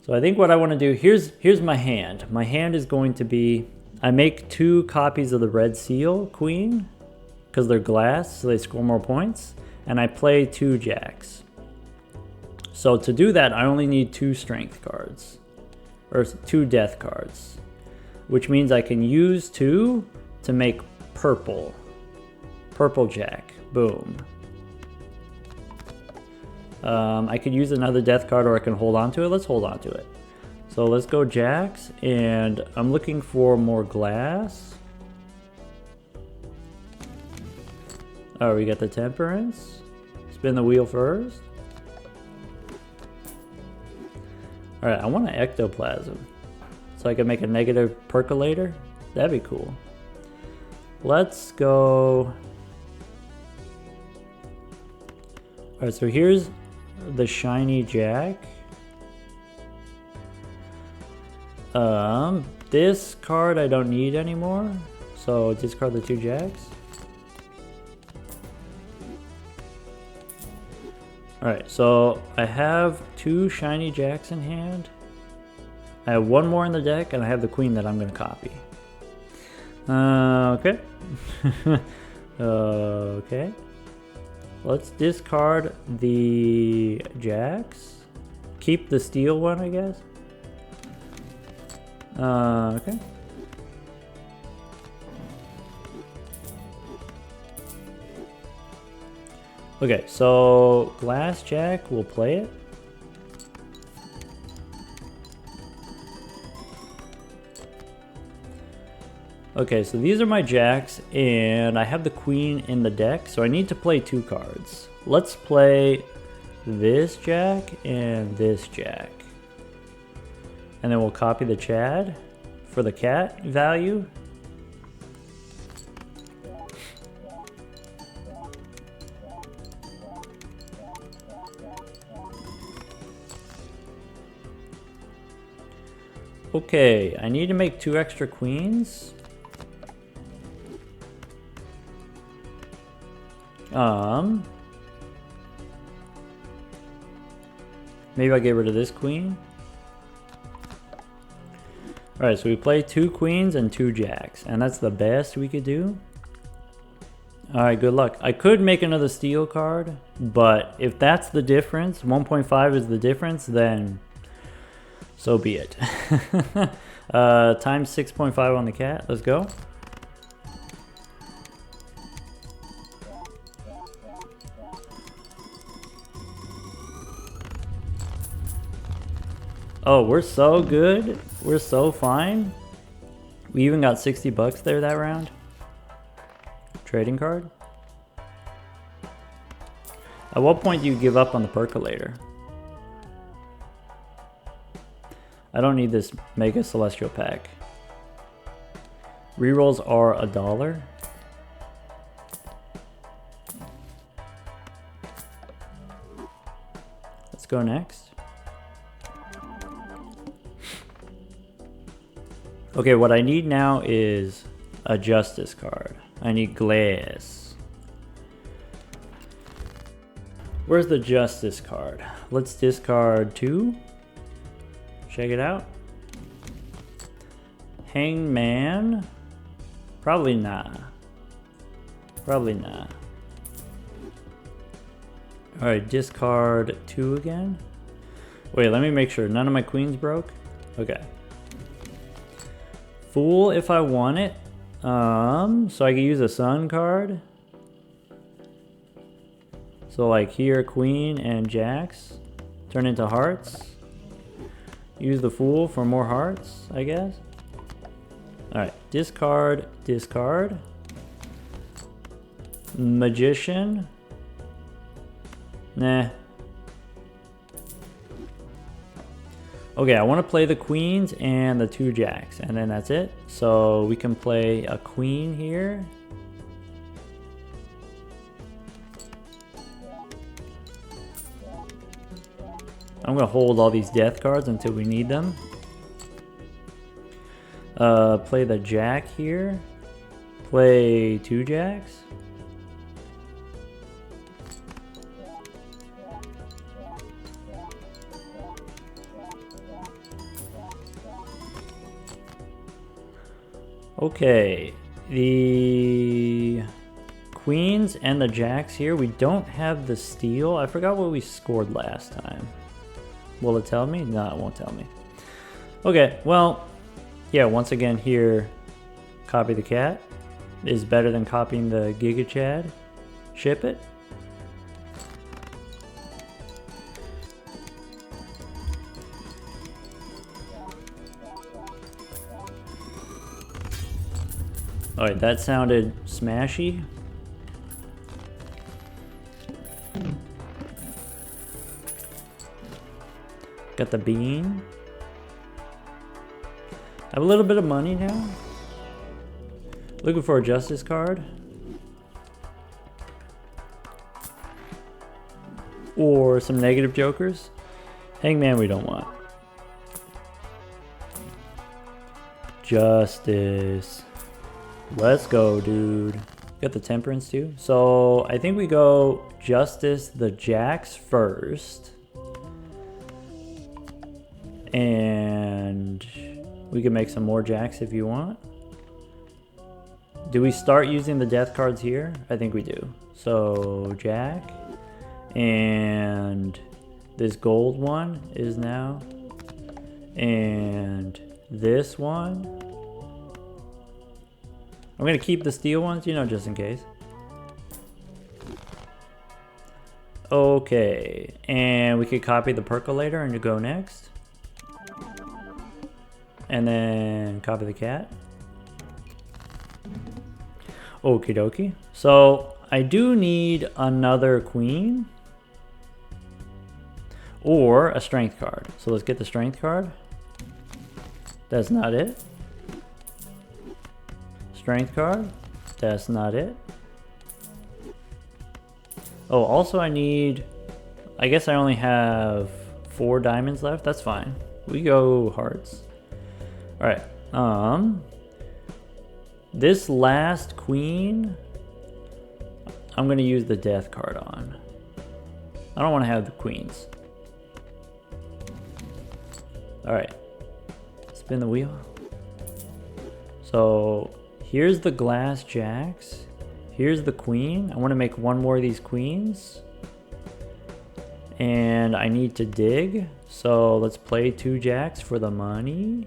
So I think what I want to do, here's my hand. My hand is going to be, I make 2 copies of the red seal queen because they're glass, so they score more points, and I play 2 jacks. So to do that, I only need 2 strength cards, or 2 death cards, which means I can use 2 to make purple jack. Boom. I could use another death card, or I can hold on to it. Let's hold on to it. So let's go jacks, and I'm looking for more glass. Oh, we got the temperance. Spin the wheel first. All right, I want an ectoplasm, so I can make a negative percolator. That'd be cool. Let's go. All right, so here's the shiny jack. This card I don't need anymore, so discard the 2 jacks. All right, so I have 2 shiny jacks in hand. I have 1 more in the deck, and I have the queen that I'm gonna copy. Okay. Okay. Let's discard the jacks. Keep the steel one, I guess. Okay. Okay, so glass jack, we'll play it. Okay, so these are my jacks, and I have the queen in the deck, so I need to play 2 cards. Let's play this jack and this jack. And then we'll copy the Chad for the cat value. Okay, I need to make 2 extra queens. Maybe I'll get rid of this queen. Alright, so we play 2 queens and 2 jacks, and that's the best we could do. Alright, good luck. I could make another steel card, but if that's the difference, 1.5 is the difference, then so be it. Times 6.5 on the cat. Let's go. Oh, we're so good. We're so fine. We even got 60 bucks there that round. Trading card. At what point do you give up on the percolator? I don't need this Mega Celestial pack. Rerolls are $1. Let's go next. Okay, what I need now is a Justice card. I need glass. Where's the Justice card? Let's discard 2. Check it out. Hangman? Probably not. Probably not. Alright, discard 2 again. Wait, let me make sure. None of my queens broke? Okay. Fool if I want it. So I can use a sun card. So like here, queen and jacks. Turn into hearts. Use the fool for more hearts, I guess. Alright, discard, discard. Magician. Nah. Okay, I want to play the queens and the 2 jacks, and then that's it. So we can play a queen here. I'm going to hold all these death cards until we need them. Play the jack here. Play 2 jacks. Okay, the queens and the jacks here, we don't have the steal. I forgot what we scored last time. Will it tell me? No, it won't tell me. Okay, well, yeah, once again here, copy the cat is better than copying the Giga Chad. Ship it. Alright, that sounded smashy. Got the bean. I have a little bit of money now. Looking for a justice card. Or some negative jokers. Hangman we don't want. Justice. Let's go, dude. Got the temperance too. So I think we go justice the jacks first. And we can make some more jacks if you want. Do we start using the death cards here? I think we do. So jack. And this gold one is now. And this one. I'm going to keep the steel ones, you know, just in case. Okay, and we could copy the percolator and go next. And then copy the cat. Okie dokie. So I do need another queen. Or a strength card. So let's get the strength card. That's not it. Strength card. That's not it. Oh, also I need... I guess I only have 4 diamonds left. That's fine. We go hearts. Alright. This last queen, I'm going to use the death card on. I don't want to have the queens. Alright. Spin the wheel. So... here's the glass jacks. Here's the queen. I want to make one more of these queens. And I need to dig. So let's play 2 jacks for the money.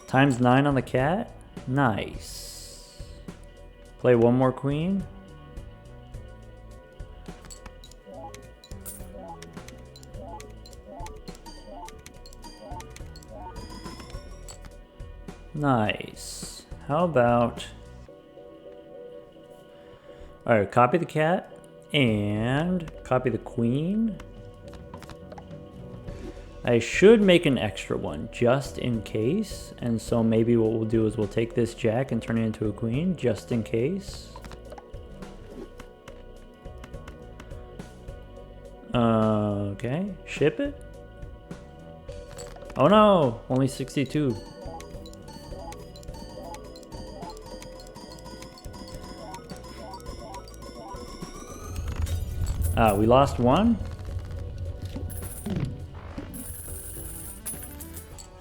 Times 9 on the cat. Nice. Play one more queen. Nice. How about... Alright, copy the cat and copy the queen. I should make an extra one just in case. And so maybe what we'll do is we'll take this jack and turn it into a queen just in case. Okay, ship it. Oh no, only 62. We lost one.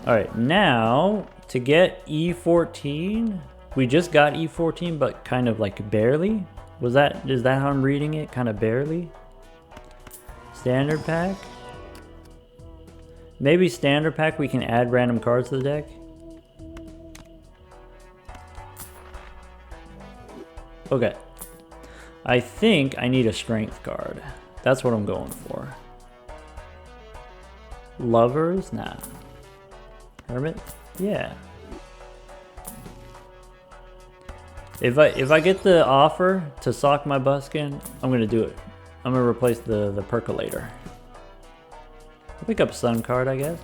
Alright, now to get E14, we just got E14, but kind of like barely. Is that how I'm reading it? Kind of barely? Standard pack? Maybe standard pack we can add random cards to the deck? Okay. I think I need a strength card. That's what I'm going for. Lovers? Nah. Hermit? Yeah. If I get the offer to sock my buskin, I'm gonna do it. I'm gonna replace the percolator. I'll pick up Sun card, I guess.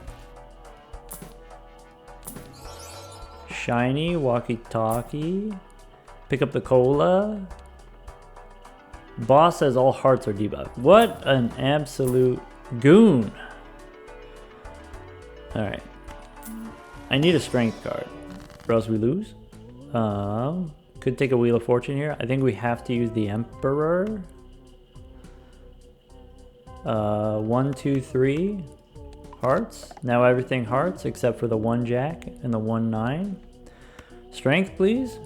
Shiny, walkie-talkie. Pick up the cola. Boss says all hearts are debuffed. What an absolute goon. Alright. I need a strength card, or else we lose. Could take a Wheel of Fortune here. I think we have to use the Emperor. 1, 2, 3 hearts. Now everything hearts except for the 1 Jack and the 1 9. Strength, please.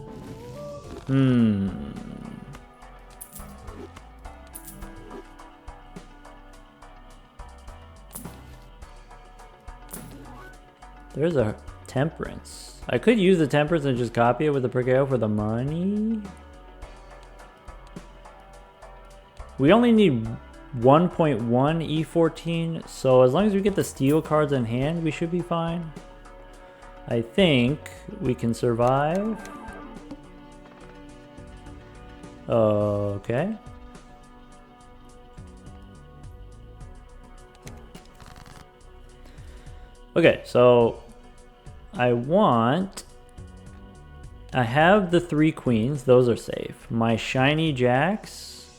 There's a Temperance. I could use the Temperance and just copy it with the Perkeo for the money. We only need 1.1 E14, so as long as we get the steel cards in hand, we should be fine. I think we can survive. Okay. Okay, so I have the 3 queens, those are safe. My shiny jacks,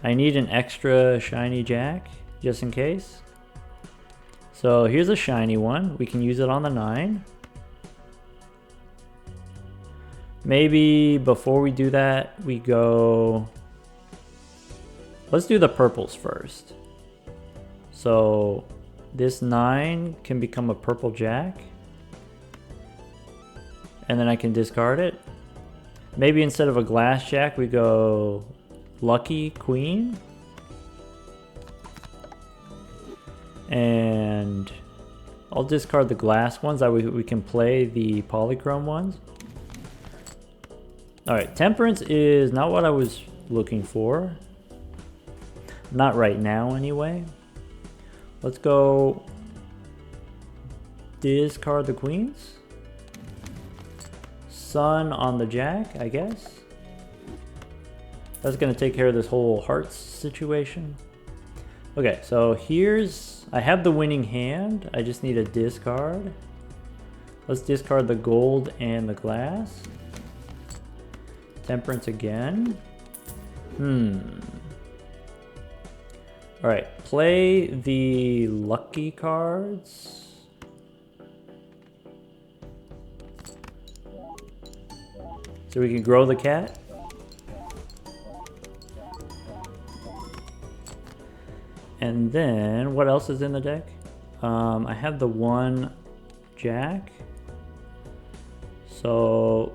I need an extra shiny jack just in case. So here's a shiny one, we can use it on the 9. Maybe before we do that, we go, let's do the purples first. So this 9 can become a purple jack. And then I can discard it. Maybe instead of a glass jack, we go lucky queen. And I'll discard the glass ones. That way we can play the polychrome ones. Alright, Temperance is not what I was looking for. Not right now, anyway. Let's go discard the queens. Sun on the jack, I guess. That's gonna take care of this whole hearts situation. Okay, so I have the winning hand. I just need a discard. Let's discard the gold and the glass. Temperance again. Alright, play the lucky cards. So we can grow the cat. And then, what else is in the deck? I have the 1 jack. So,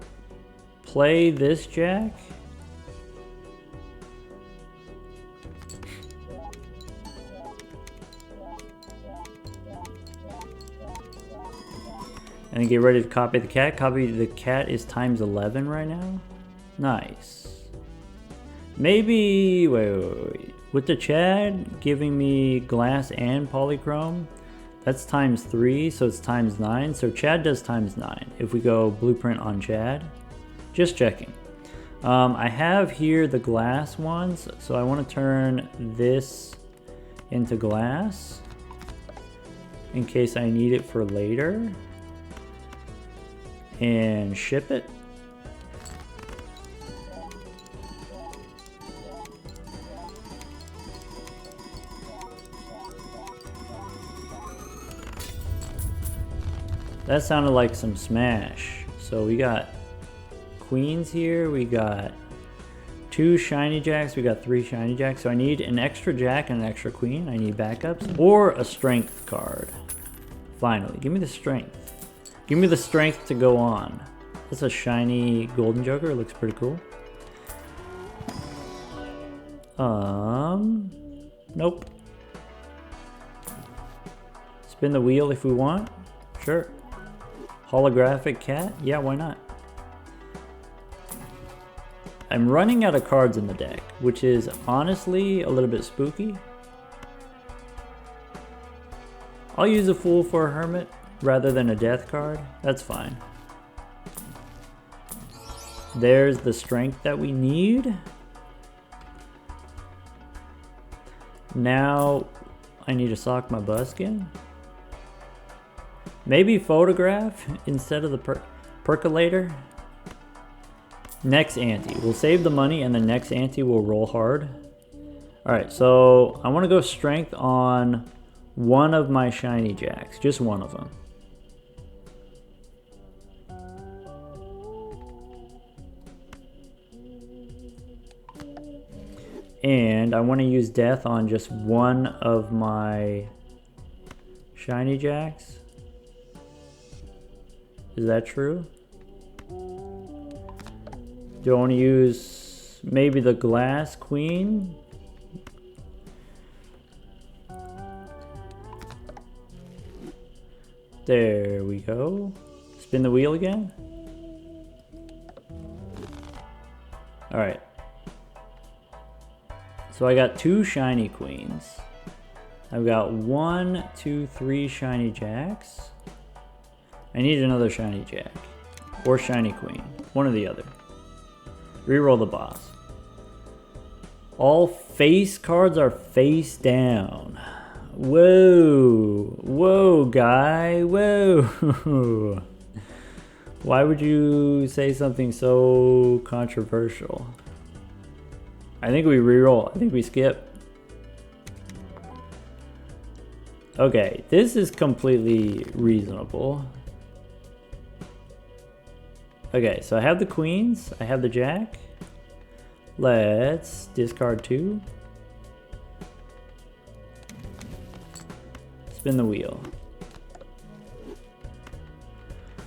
play this jack. And then get ready to copy the cat. Copy the cat is times 11 right now. Nice. Maybe, wait. With the Chad giving me glass and polychrome, that's times 3, so it's times 9. So Chad does times 9 if we go blueprint on Chad. Just checking. I have here the glass ones, so I want to turn this into glass in case I need it for later. And ship it. That sounded like some smash. So we got queens here, we got 2 shiny jacks, we got 3 shiny jacks. So I need an extra jack and an extra queen. I need backups or a strength card. Finally, give me the strength. Give me the strength to go on. That's a shiny golden joker. It looks pretty cool. Nope. Spin the wheel if we want. Sure. Holographic cat? Yeah, why not? I'm running out of cards in the deck, which is honestly a little bit spooky. I'll use a Fool for a Hermit rather than a death card. That's fine. There's the strength that we need. Now I need to sock my buskin. Maybe photograph instead of the percolator. Next ante. We'll save the money and the next ante will roll hard. Alright, so I want to go strength on one of my shiny jacks. Just one of them. And I want to use death on just one of my shiny jacks. Is that true? Do I want to use maybe the glass queen? There we go. Spin the wheel again. All right. So I got 2 shiny queens. I've got 1, 2, 3 shiny jacks. I need another shiny jack. Or shiny queen. One or the other. Reroll the boss. All face cards are face down. Whoa. Whoa, guy. Whoa. Why would you say something so controversial? I think we reroll. I think we skip. Okay, this is completely reasonable. Okay, so I have the queens. I have the jack. Let's discard 2. Spin the wheel.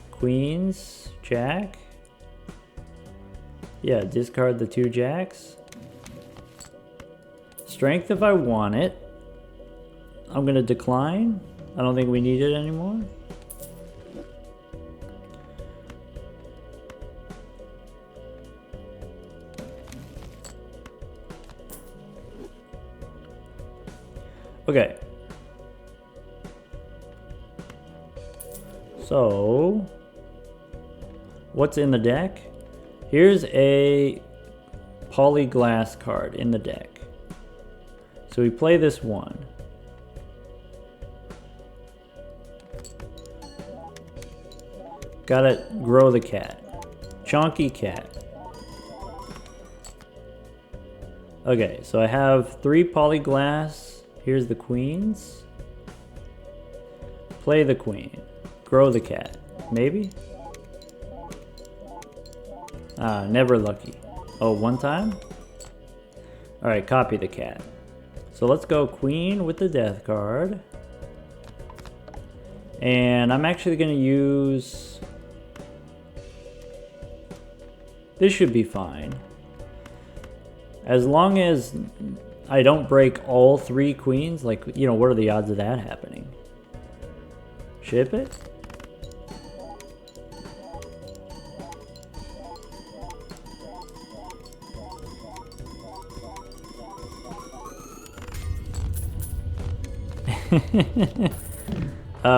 Queens, jack. Yeah, discard the 2 jacks. Strength if I want it. I'm gonna decline. I don't think we need it anymore. Okay. So, what's in the deck? Here's a polyglass card in the deck. So we play this one. Gotta grow the cat. Chonky cat. Okay, so I have 3 polyglass. Here's the queens. Play the queen. Grow the cat. Maybe? Ah, never lucky. Oh, one time? Alright, copy the cat. So let's go queen with the death card. And I'm actually going to use... This should be fine. As long as I don't break all 3 queens, like, you know, what are the odds of that happening? Ship it?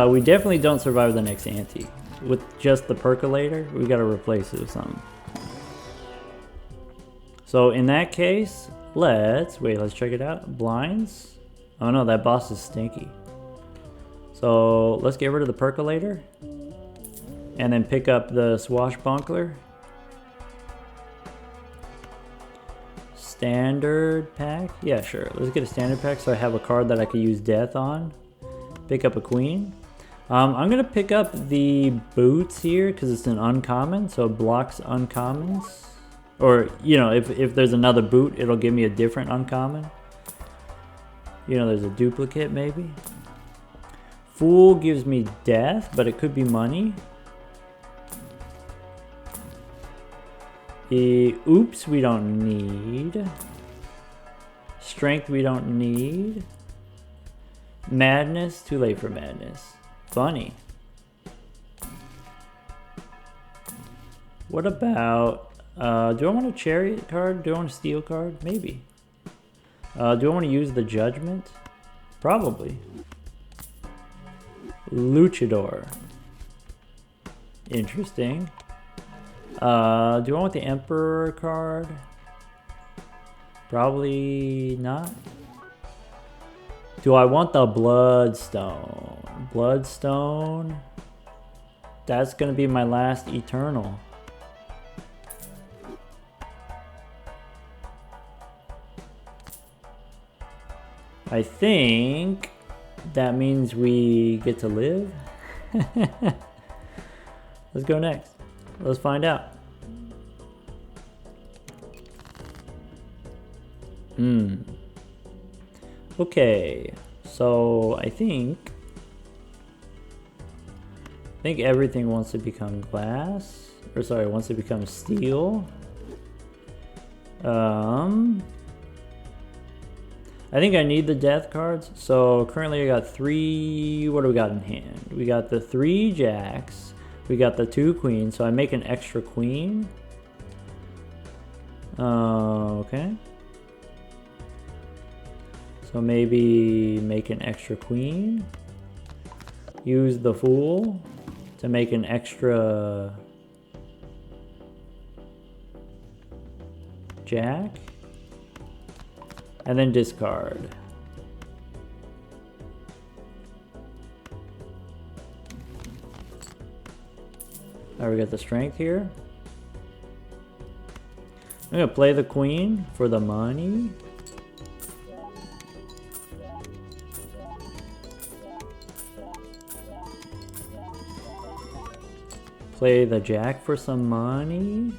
We definitely don't survive the next ante. With just the percolator, we gotta replace it with something. So in that case, let's check it out. Blinds. Oh no, that boss is stinky. So let's get rid of the percolator. And then pick up the swashbuckler. Standard pack? Yeah, sure. Let's get a standard pack so I have a card that I could use death on. Pick up a queen. I'm going to pick up the boots here because it's an uncommon, so it blocks uncommons. Or, you know, if there's another boot, it'll give me a different uncommon. You know, there's a duplicate maybe. Fool gives me death, but it could be money. Oops, we don't need. Strength, we don't need. Madness, too late for madness. Funny. What about, do I want a chariot card? Do I want a steel card? Maybe. Do I want to use the judgment? Probably. Luchador. Interesting. Do I want the Emperor card? Probably not. Do I want the Bloodstone? Bloodstone. That's gonna be my last Eternal. I think that means we get to live. Let's go next. Let's find out. Okay, so I think everything wants to become glass, or sorry, wants to become steel. I think I need the death cards. So currently I got 3, what do we got in hand? We got the 3 jacks, we got the 2 queens, so I make an extra queen. Okay. So maybe make an extra queen. Use the fool to make an extra jack. And then discard. Alright, we got the strength here. I'm gonna play the queen for the money. Play the jack for some money.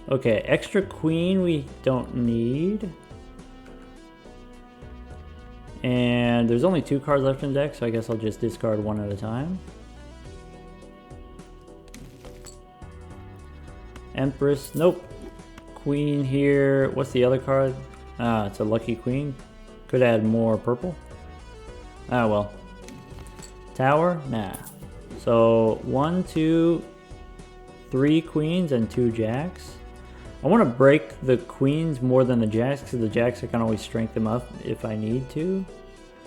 Okay, extra queen we don't need. And there's only 2 cards left in the deck, so I guess I'll just discard one at a time. Empress, nope. Queen here. What's the other card? Ah, it's a lucky queen. Could add more purple. Ah, well. Tower? Nah. So 1, 2, 3 queens and 2 jacks. I want to break the queens more than the jacks, because the jacks I can always strengthen them up if I need to.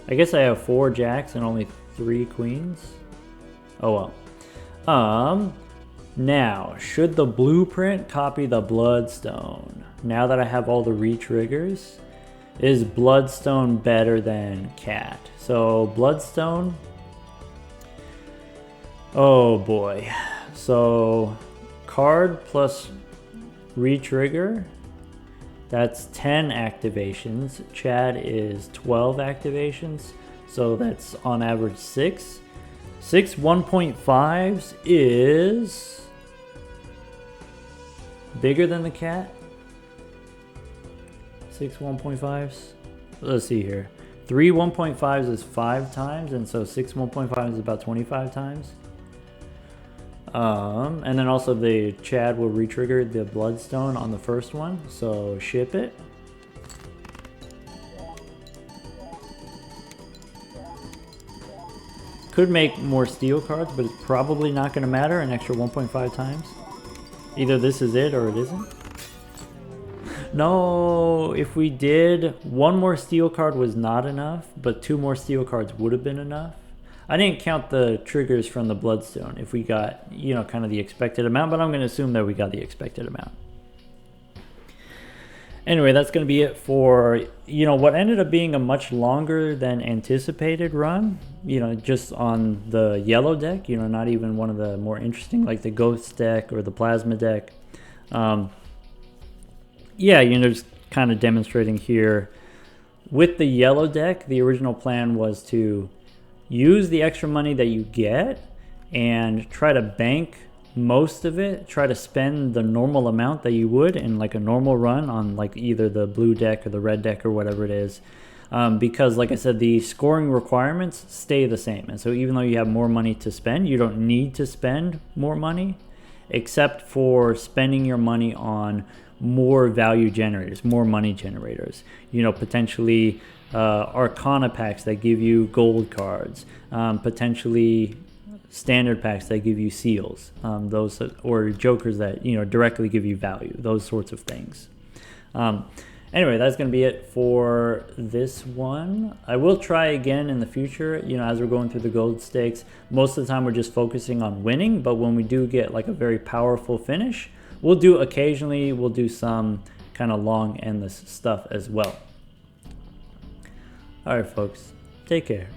I guess I have 4 jacks and only 3 queens. Oh well. Now, should the blueprint copy the Bloodstone? Now that I have all the re-triggers, is Bloodstone better than Cat? So Bloodstone, oh boy. So card plus re-trigger, that's 10 activations. Chad is 12 activations, so that's on average 6. 6 1.5s is bigger than the cat. 6 1.5s. Let's see here. 3 1.5s is 5 times, and so 6 1.5 is about 25 times. And then also the Chad will re-trigger the Bloodstone on the first one, so ship it. Could make more steel cards, but it's probably not going to matter, an extra 1.5 times. Either this is it or it isn't. No, if we did, 1 more steel card was not enough, but 2 more steel cards would have been enough. I didn't count the triggers from the Bloodstone if we got, you know, kind of the expected amount, but I'm going to assume that we got the expected amount. Anyway, that's going to be it for, you know, what ended up being a much longer than anticipated run, you know, just on the yellow deck, you know, not even one of the more interesting, like the Ghost deck or the Plasma deck. Yeah, you know, just kind of demonstrating here. With the yellow deck, the original plan was to use the extra money that you get and try to bank most of it, try to spend the normal amount that you would in like a normal run on like either the blue deck or the red deck or whatever it is. because like I said, the scoring requirements stay the same. And so even though you have more money to spend, you don't need to spend more money, except for spending your money on more value generators, more money generators, potentially Arcana packs that give you gold cards, potentially standard packs that give you seals, those, or jokers that directly give you value, those sorts of things. Anyway, that's going to be it for this one. I will try again in the future, as we're going through the gold stakes. Most of the time we're just focusing on winning, but when we do get like a very powerful finish, we'll do some kind of long endless stuff as well. All right, folks, take care.